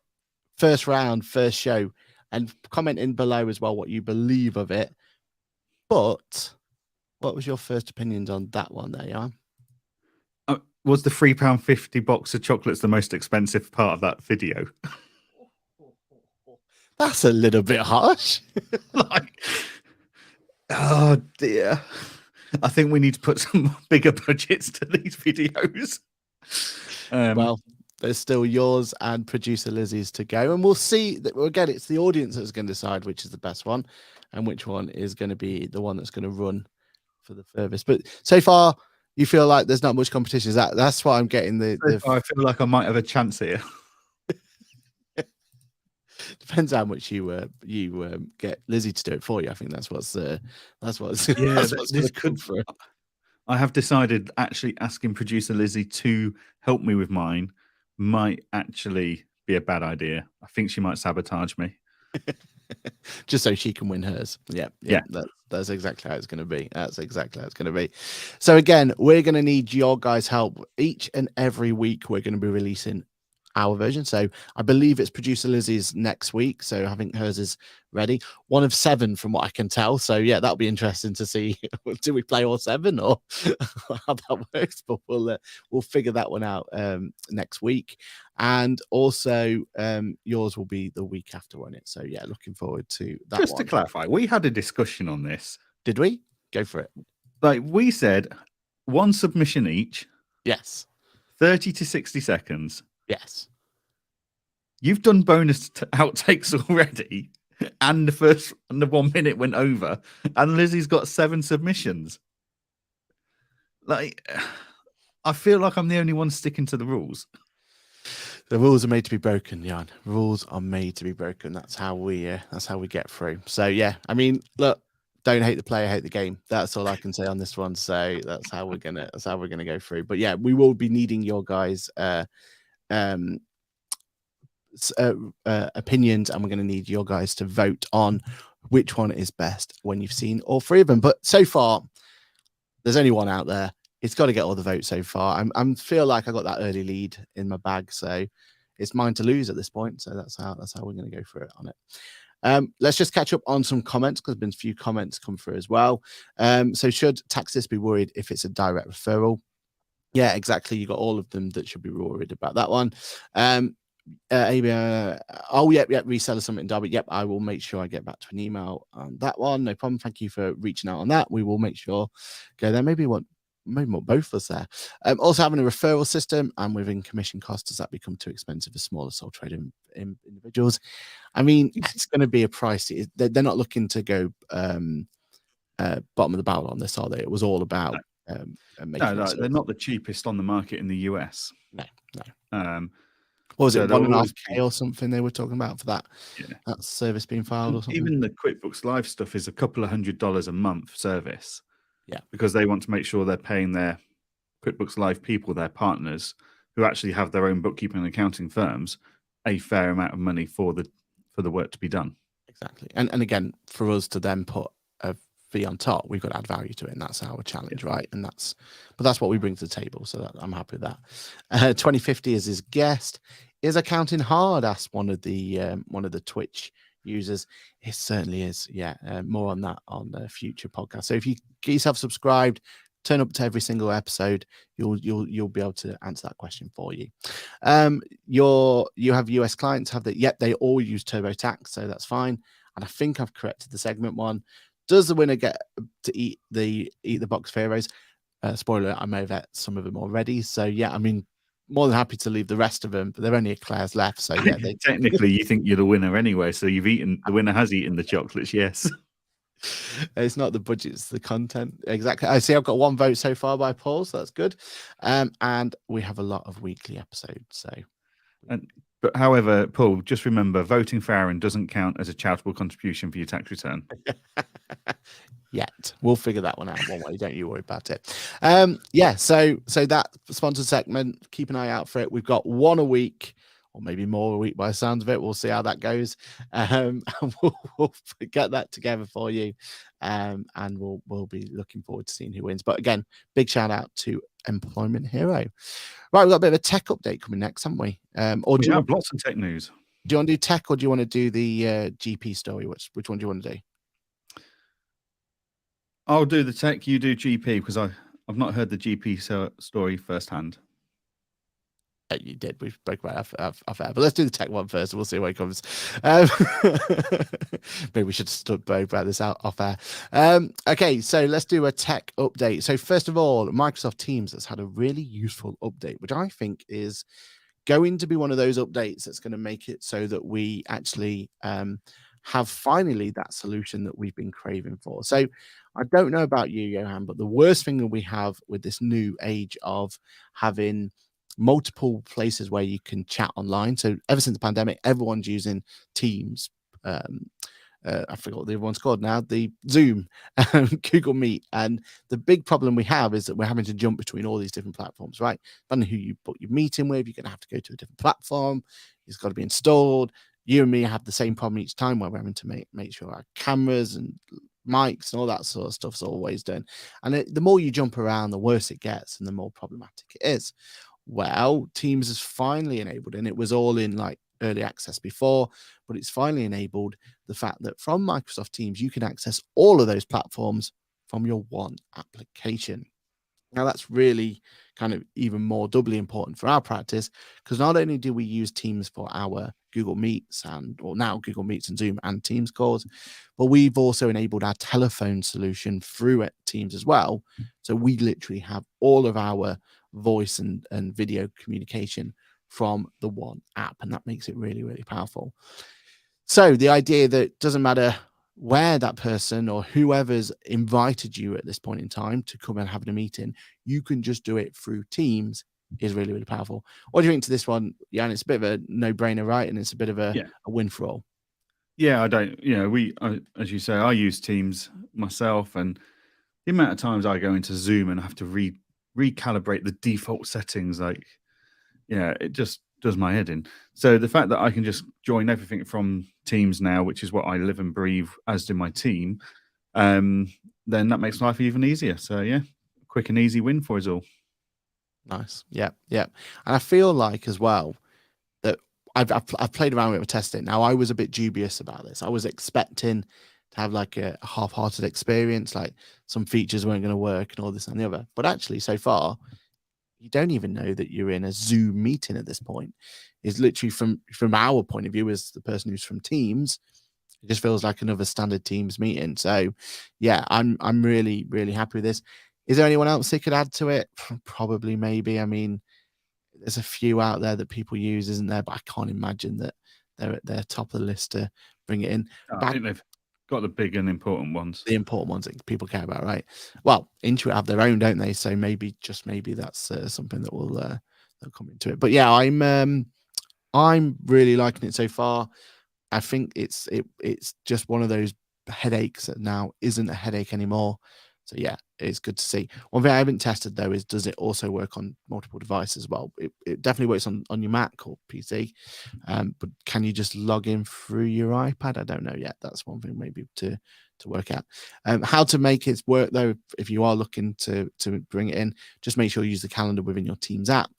first round, first show, and comment in below as well what you believe of it. But what was your first opinions on that one there, Jan? Was the £3.50 box of chocolates the most expensive part of that video? That's a little bit harsh. Like, oh dear. I think we need to put some bigger budgets to these videos. Well, there's still yours and producer Lizzie's to go, and we'll see that. Again, it's the audience that's going to decide which is the best one and which one is going to be the one that's going to run for the furthest. But so far, you feel like there's not much competition. That's why I'm getting the. I feel like I might have a chance here. Depends how much you get Lizzie to do it for you. I think that's what's yeah. That's what's This could. I have decided actually asking producer Lizzie to help me with mine might actually be a bad idea. I think she might sabotage me. Just so she can win hers. Yeah. That's exactly how it's going to be. That's exactly how it's going to be. So again, we're going to need your guys' help each and every week. We're going to be releasing our version. So I believe it's producer Lizzie's next week. So I think hers is ready. 1 of 7 from what I can tell. So yeah, that'll be interesting to see. Do we play all 7 or how that works? But we'll figure that one out next week. And also yours will be the week after on it. So yeah, looking forward to that. Just to clarify, we had a discussion on this. Did we? Go for it. Like we said, 1 submission each. Yes. 30 to 60 seconds. Yes. You've done bonus outtakes already, and the 1 minute went over, and Lizzie's got 7 submissions. Like, I feel like I'm the only one sticking to the rules. The rules are made to be broken, Jan. Rules are made to be broken. That's how we get through. So yeah, I mean, look, don't hate the player, hate the game. That's all I can say on this one. So that's how we're gonna go through. But yeah, we will be needing your guys' opinions, and we're going to need your guys to vote on which one is best when you've seen all 3 of them. But so far, there's only one out there. It's got to get all the votes so far. I feel like I got that early lead in my bag, so it's mine to lose at this point. So that's how we're going to go through it on it. Let's just catch up on some comments because there's been a few comments come through as well. So should taxis be worried if it's a direct referral? Yeah, exactly. You got all of them that should be worried about that one. Reseller Summit in Derby. Yep, I will make sure I get back to an email on that one. No problem. Thank you for reaching out on that. We will make sure go there. Maybe more both of us there. Also having a referral system and within commission costs, does that become too expensive for smaller sole trader individuals? I mean, it's going to be a pricey. They're not looking to go bottom of the barrel on this, are they? It was all about no, they're not the cheapest on the market in the US. No. What was it, 1.5K or something they were talking about for that? Yeah. That service being filed or something? Even the QuickBooks Live stuff is a couple of $100 a month service. Yeah. Because they want to make sure they're paying their QuickBooks Live people, their partners, who actually have their own bookkeeping and accounting firms, a fair amount of money for the work to be done. Exactly. And again, for us to then put a fee on top, we've got to add value to it, and that's our challenge, right? And that's what we bring to the table. So I'm happy with that. 2050 is his guest. Is accounting hard? Asked one of the Twitch users. It certainly is. Yeah. More on that on the future podcast. So if you get yourself subscribed, turn up to every single episode, you'll be able to answer that question for you. You have US clients, have that? Yep, they all use TurboTax, so that's fine. And I think I've corrected the segment one. Does the winner get to eat the box of heroes? Spoiler, I may have ate some of them already. So yeah, I mean, more than happy to leave the rest of them, but there are only eclairs left. So yeah, technically you think you're the winner anyway. So the winner has eaten the chocolates. Yes. It's not the budget, it's the content. Exactly. I see I've got 1 vote so far by Paul, so that's good. And we have a lot of weekly episodes. But however, Paul, just remember, voting for Aaron doesn't count as a charitable contribution for your tax return. Yet. We'll figure that one out one way. Don't you worry about it. So that sponsored segment, keep an eye out for it. We've got 1 a week or maybe more a week by the sounds of it. We'll see how that goes. And we'll get that together for you. And we'll be looking forward to seeing who wins. But again, big shout out to Employment Hero. Right, we've got a bit of a tech update coming next, haven't we? Or we have lots of tech news. Do you want to do tech, or do you want to do the GP story? Which one do you want to do? I'll do the tech, you do GP, because I've not heard the GP story firsthand. You did. We spoke about off air, but let's do the tech one first. And we'll see where it comes. Maybe we should have spoke about this out off air. Okay, so let's do a tech update. So first of all, Microsoft Teams has had a really useful update, which I think is going to be one of those updates that's going to make it so that we actually have finally that solution that we've been craving for. So I don't know about you, Johann, but the worst thing that we have with this new age of having multiple places where you can chat online. So ever since the pandemic, everyone's using Teams. I forgot what the other one's called now, the Zoom, Google Meet. And the big problem we have is that we're having to jump between all these different platforms, right? Depending on who you book your meeting with, you're going to have to go to a different platform. It's got to be installed. You and me have the same problem each time where we're having to make sure our cameras and mics and all that sort of stuff's always done. And the more you jump around, the worse it gets and the more problematic it is. Well, Teams has finally enabled, and it was all in like early access before, but it's finally enabled the fact that from Microsoft Teams, you can access all of those platforms from your one application. Now, that's really kind of even more doubly important for our practice, because not only do we use Teams for our Google Meets now Google Meets and Zoom and Teams calls, but we've also enabled our telephone solution through Teams as well. So we literally have all of our voice and video communication from the one app, and that makes it really, really powerful. So the idea that it doesn't matter where that person or whoever's invited you at this point in time to come and have a meeting, you can just do it through Teams is really, really powerful. What do you think to this one? Yeah, and it's a bit of a no-brainer, right? And it's a bit of a win for all. Yeah, I don't, as you say, I use Teams myself, and the amount of times I go into Zoom and I have to recalibrate the default settings, it just does my head in. So the fact that I can just join everything from Teams now, which is what I live and breathe, as do my team, then that makes life even easier. So yeah, quick and easy win for us all. Nice. Yeah. And I feel like as well that I've played around with it, tested it. Now, I was a bit dubious about this. I was expecting to have like a half-hearted experience, like some features weren't going to work and all this and the other. But actually, so far, you don't even know that you're in a Zoom meeting at this point. It's literally from our point of view as the person who's from Teams, it just feels like another standard Teams meeting. So yeah, I'm really, really happy with this. Is there anyone else they could add to it? Probably, maybe. I mean, there's a few out there that people use, isn't there? But I can't imagine that they're at their top of the list to bring it in. I think they've got the big and important ones. The important ones that people care about, right? Well, Intuit have their own, don't they? So maybe that's something that will they'll come into it. But yeah, I'm really liking it so far. I think it's just one of those headaches that now isn't a headache anymore. So yeah, it's good to see. One thing I haven't tested though is, does it also work on multiple devices as well? It definitely works on your Mac or PC, but can you just log in through your iPad? I don't know yet. That's one thing maybe to work out. How to make it work though, if you are looking to bring it in, just make sure you use the calendar within your Teams app.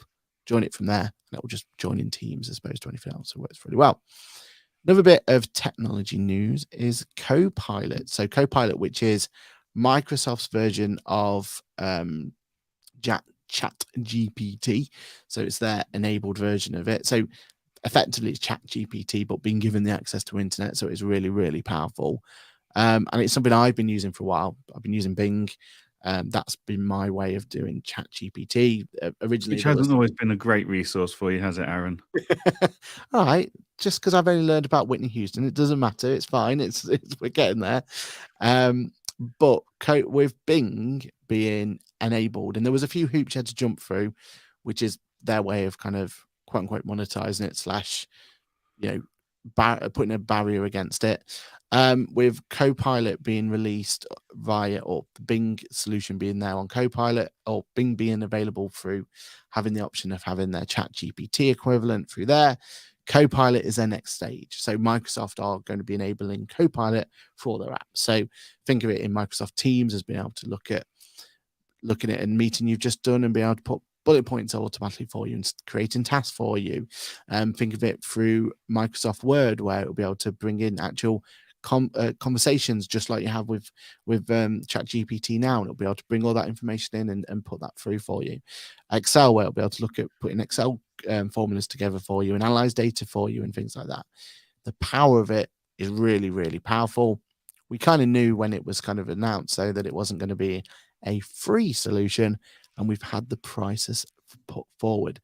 Join it from there, and it will just join in Teams as opposed to anything else. So it works really well. Another bit of technology news is Copilot. So Copilot, which is Microsoft's version of Chat GPT. So it's their enabled version of it. So effectively it's Chat GPT, but being given the access to internet. So it's really, really powerful. And it's something I've been using for a while. I've been using Bing. That's been my way of doing Chat GPT. Originally, which hasn't always been a great resource for you, has it, Aaron? All right. Just because I've only learned about Whitney Houston, it doesn't matter. It's fine. We're getting there. But with Bing being enabled, and there was a few hoops you had to jump through, which is their way of kind of quote unquote monetizing it / putting a barrier against it. With Copilot being released via, or the Bing solution being there on Copilot, or Bing being available through having the option of having their Chat GPT equivalent through there. Copilot is their next stage. So Microsoft are going to be enabling Copilot for their app. So think of it in Microsoft Teams as being able to looking at a meeting you've just done and be able to put bullet points automatically for you and creating tasks for you. Think of it through Microsoft Word, where it'll be able to bring in actual conversations, just like you have with ChatGPT now, and it'll be able to bring all that information in and put that through for you. Excel, where it'll be able to look at putting Excel formulas together for you and analyze data for you and things like that. The power of it is really, really powerful. We kind of knew when it was kind of announced, though, that it wasn't going to be a free solution, and we've had the prices put forward.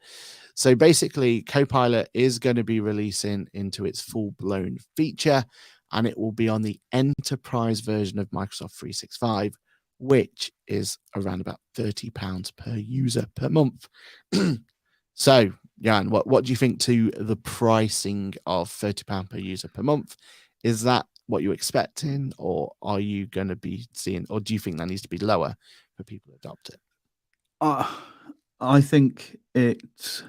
So basically, Copilot is going to be releasing into its full-blown feature, and it will be on the enterprise version of Microsoft 365, which is around about £30 per user per month. So, Jan, what do you think to the pricing of £30 per user per month? Is that what you're expecting, or are you going to be seeing, or do you think that needs to be lower for people to adopt it? I think it's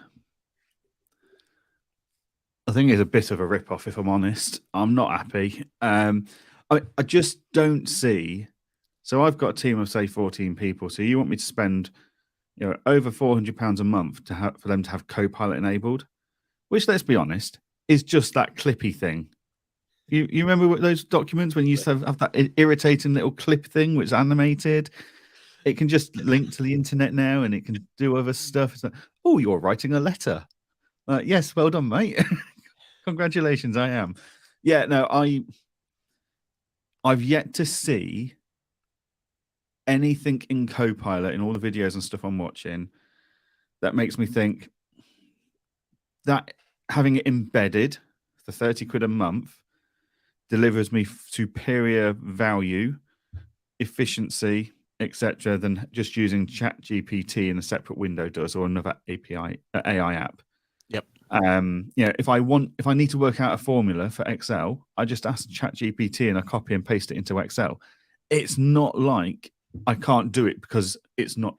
a bit of a rip-off, if I'm honest. I'm not happy. I just don't see. So I've got a team of, say, 14 people. So you want me to spend, over £400 a month for them to have Copilot enabled, which, let's be honest, is just that clippy thing. You remember those documents when you used to have that irritating little clip thing which is animated? It can just link to the internet now, and it can do other stuff. It's like, oh, you're writing a letter. Yes, well done, mate. Congratulations, I am. Yeah, no, I've yet to see anything in Copilot in all the videos and stuff I'm watching that makes me think that having it embedded for 30 quid a month delivers me superior value, efficiency, etc., than just using ChatGPT in a separate window does, or another AI app. Yep. If I need to work out a formula for Excel, I just ask ChatGPT and I copy and paste it into Excel. It's not like I can't do it because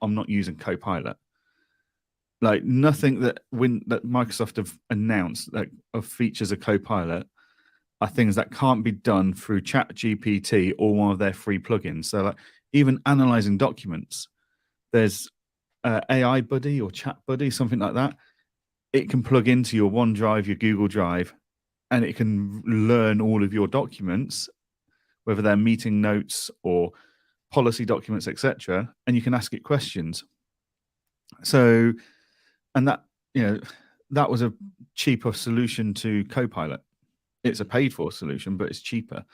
I'm not using Copilot. Like, nothing that Microsoft have announced of features of Copilot are things that can't be done through ChatGPT or one of their free plugins. So, like, even analyzing documents, there's AI Buddy or Chat Buddy, something like that. It can plug into your OneDrive, your Google Drive, and it can learn all of your documents, whether they're meeting notes or policy documents, etc., and you can ask it questions. So, and that was a cheaper solution to Copilot. It's a paid-for solution, but it's cheaper.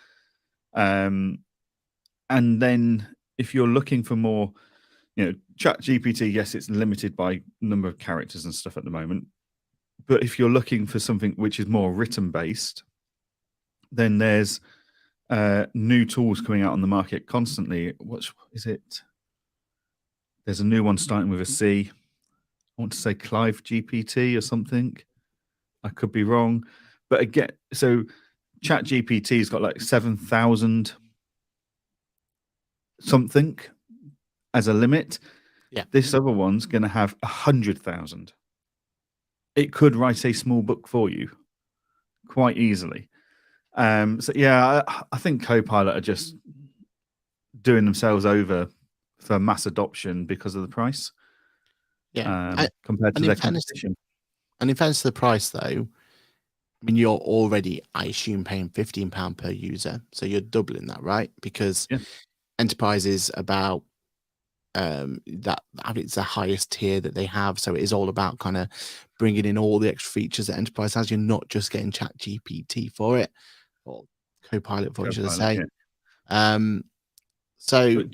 And then if you're looking for more, ChatGPT, yes, it's limited by number of characters and stuff at the moment. But if you're looking for something which is more written-based, then there's new tools coming out on the market constantly. What is it? There's a new one starting with a C. I want to say Clive GPT or something. I could be wrong. But again, so ChatGPT's got like 7,000 something as a limit. Yeah. This other one's going to have 100,000. It could write a small book for you quite easily. So yeah, I think Copilot are just doing themselves over for mass adoption because of the price. Yeah. Compared to their competition. And in fairness to the price, though, I mean, you're already, I assume, paying £15 per user. So you're doubling that, right? Because enterprise is about that. I think it's the highest tier that they have. So it is all about kind of bringing in all the extra features that enterprise has. You're not just getting ChatGPT for it, or Copilot for it, should I say. Yeah. So but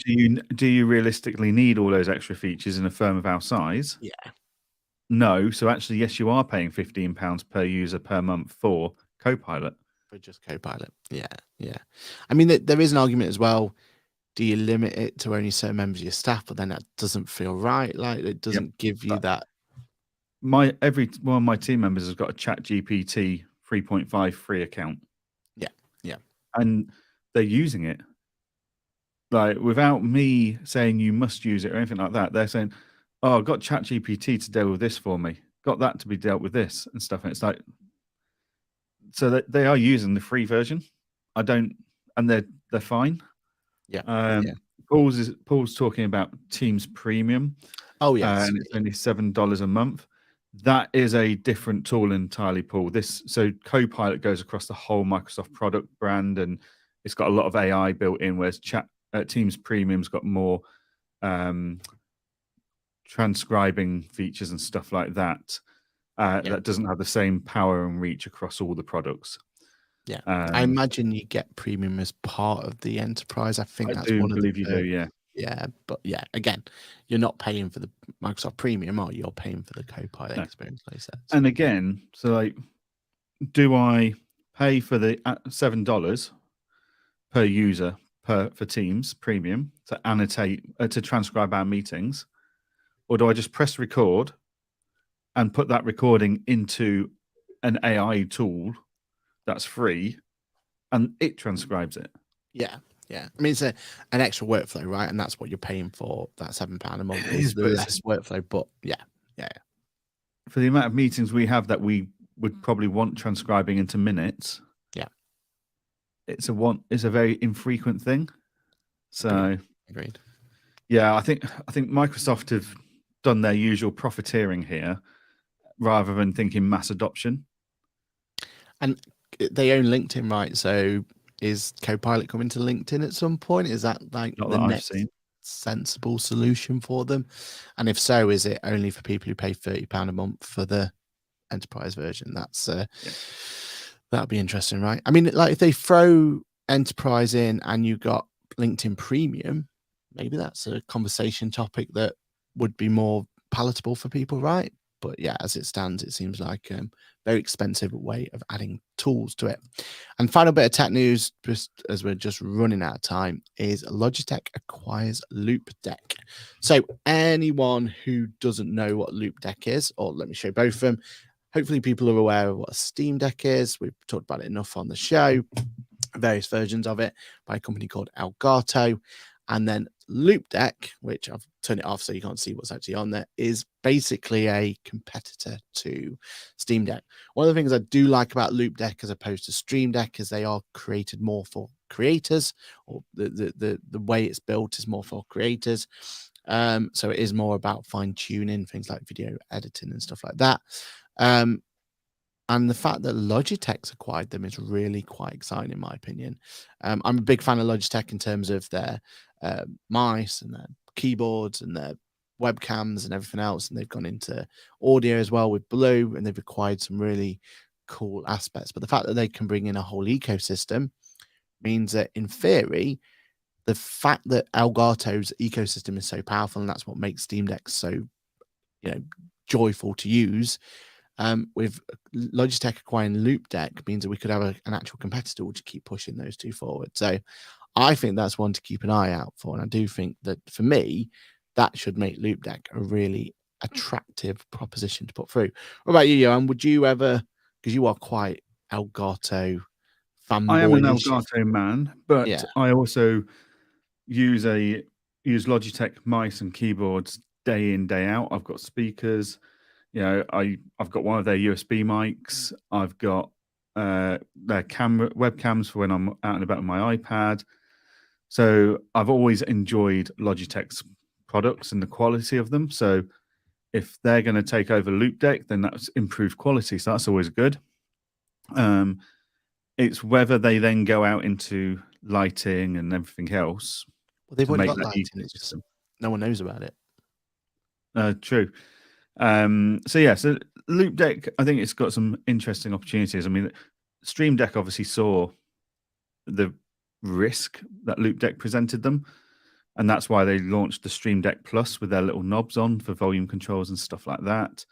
do you realistically need all those extra features in a firm of our size? Yeah. No. So actually, yes, you are paying £15 per user per month for Copilot. For just Copilot. Yeah. I mean, there is an argument as well. Do you limit it to only certain members of your staff? But then that doesn't feel right. Like, it doesn't give you that. Every one of my team members has got a ChatGPT 3.5 free account. Yeah. And they're using it. like without me saying you must use it or anything like that. They're saying, "Oh, I've got ChatGPT to deal with this for me. Got that to be dealt with this and stuff." And it's like, so that they are using the free version. I don't, and they're fine. Yeah. Um, Paul's talking about Teams Premium. Oh yes. And it's only $7 a month. That is a different tool entirely, Paul. So Copilot goes across the whole Microsoft product brand, and it's got a lot of AI built in. Whereas Teams Premium's got more transcribing features and stuff like that. That doesn't have the same power and reach across all the products. Yeah, I imagine you get Premium as part of the enterprise. I think that's one of the you do, yeah. Yeah, but yeah, again, you're not paying for the Microsoft Premium, or you're paying for the Copilot experience, like you said. And again, so like, do I pay for the $7 per user for Teams Premium to annotate to transcribe our meetings, or do I just press record and put that recording into an AI tool that's free and it transcribes it? Yeah. I mean, it's an extra workflow, right? And that's what you're paying for. That £7 a month is the less workflow, but yeah. For the amount of meetings we have that we would probably want transcribing into minutes, it's a very infrequent thing. So agreed. Yeah, I think Microsoft have done their usual profiteering here rather than thinking mass adoption. And they own LinkedIn, right? So is Copilot coming to LinkedIn at some point? Is that like Not the that next sensible solution for them? And if so, is it only for people who pay £30 a month for the enterprise version? That's that'll be interesting, right? I mean, like if they throw enterprise in and you got LinkedIn Premium, maybe that's a conversation topic that would be more palatable for people, right? But yeah, as it stands, it seems like a very expensive way of adding tools to it. And final bit of tech news, just as we're just running out of time, is Logitech acquires Loopdeck. So anyone who doesn't know what Loopdeck is, or let me show both of them, hopefully people are aware of what a Steam Deck is. We've talked about it enough on the show, various versions of it by a company called Elgato. And then Loopdeck, which I've turned it off so you can't see what's actually on there, is basically a competitor to Steam Deck. One of the things I do like about Loopdeck as opposed to Stream Deck is they are created more for creators, or the way it's built is more for creators. So it is more about fine-tuning things like video editing and stuff like that. And the fact that Logitech's acquired them is really quite exciting, in my opinion. I'm a big fan of Logitech in terms of their mice and their keyboards and their webcams and everything else. And they've gone into audio as well with Blue, and they've acquired some really cool aspects. But the fact that they can bring in a whole ecosystem means that, in theory, the fact that Elgato's ecosystem is so powerful, and that's what makes Steam Deck so, joyful to use. With Logitech acquiring Loopdeck means that we could have an actual competitor to keep pushing those two forward. So I think that's one to keep an eye out for. And I do think that for me, that should make Loopdeck a really attractive proposition to put through. What about you, Johan? Would you ever, because you are quite Elgato fanboy? I am an Elgato man, but I also use Logitech mice and keyboards day in, day out. I've got speakers. I've got one of their USB mics. I've got their webcams for when I'm out and about on my iPad. So I've always enjoyed Logitech's products and the quality of them. So if they're going to take over Loopdeck, then that's improved quality. So that's always good. It's whether they then go out into lighting and everything else. Well, they've already got lighting. It's just no one knows about it. True. So Loopdeck, I think it's got some interesting opportunities. I mean, Stream Deck obviously saw the risk that Loopdeck presented them, and that's why they launched the Stream Deck Plus with their little knobs on for volume controls and stuff like that.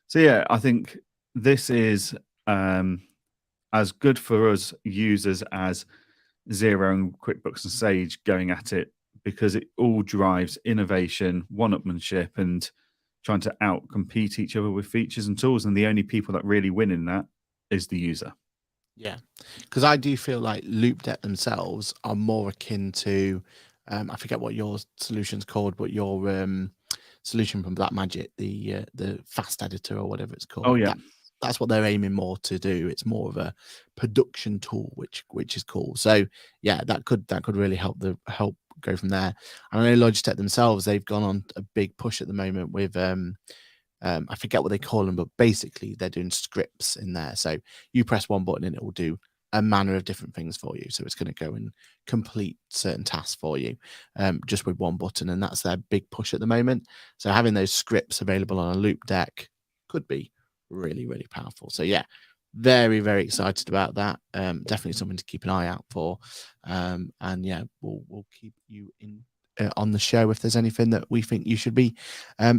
So yeah, I think this is as good for us users as Xero and QuickBooks and Sage going at it, because it all drives innovation, one-upmanship, and trying to out-compete each other with features and tools. And the only people that really win in that is the user. Yeah, because I do feel like Loopdeck themselves are more akin to I forget what your solution's called, but your solution from Blackmagic, the fast editor or whatever it's called. Oh yeah. That's what they're aiming more to do. It's more of a production tool, which is cool. So yeah, that could really help go from there. And I know Logitech themselves, they've gone on a big push at the moment with I forget what they call them, but basically they're doing scripts in there. So you press one button and it will do a manner of different things for you. So it's going to go and complete certain tasks for you just with one button. And that's their big push at the moment. So having those scripts available on a loop deck could be really, really powerful. So yeah, very, very excited about that. Definitely something to keep an eye out for. And yeah, we'll keep you in on the show if there's anything that we think you should be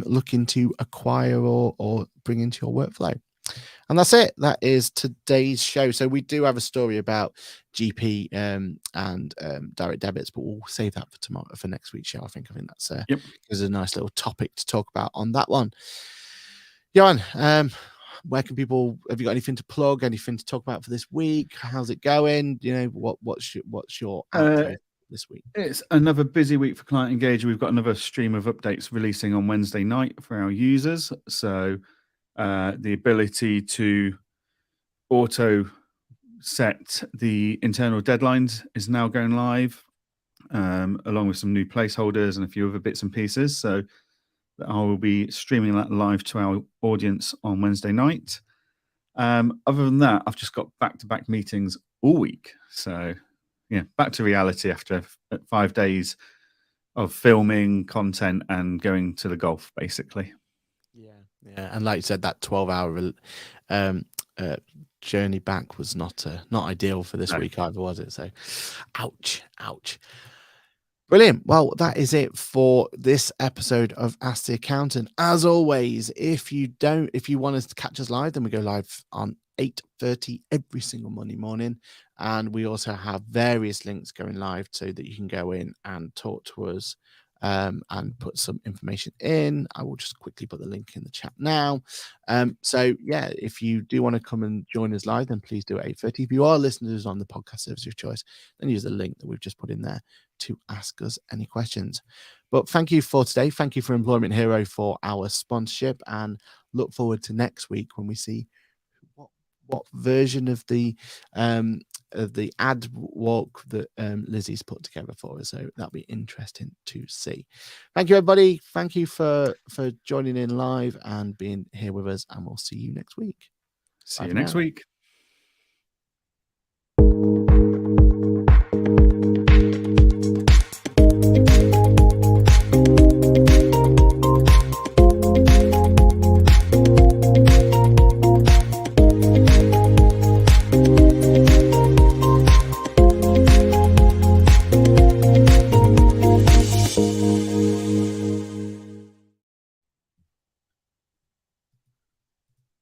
looking to acquire or bring into your workflow. And that's it. That is today's show. So we do have a story about GP and direct debits, but we'll save that for tomorrow, for next week's show. I think that's is a nice little topic to talk about on that one. Johann, where can people? Have you got anything to plug? Anything to talk about for this week? How's it going? You know, what's your outro this week? It's another busy week for Client Engager. We've got another stream of updates releasing on Wednesday night for our users. So the ability to auto set the internal deadlines is now going live, along with some new placeholders and a few other bits and pieces. So I will be streaming that live to our audience on Wednesday night. Other than that, I've just got back-to-back meetings all week. So yeah, back to reality after 5 days of filming content and going to the golf, basically. Yeah, and like you said, that 12-hour journey back was not ideal for this week either, was it? So, ouch. Brilliant. Well, that is it for this episode of Ask the Accountant. As always, if you want us to catch us live, then we go live on 8:30 every single Monday morning. And we also have various links going live so that you can go in and talk to us and put some information in. I will just quickly put the link in the chat now. So yeah, if you do want to come and join us live, then please do at 8:30. If you are listeners on the podcast service of your choice, then use the link that we've just put in there to ask us any questions. But thank you for today. Thank you for Employment Hero for our sponsorship, and look forward to next week when we see what version of the ad walk that Lizzie's put together for us. So that'll be interesting to see. Thank you, everybody. Thank you for joining in live and being here with us, and we'll see you next week. See you next week.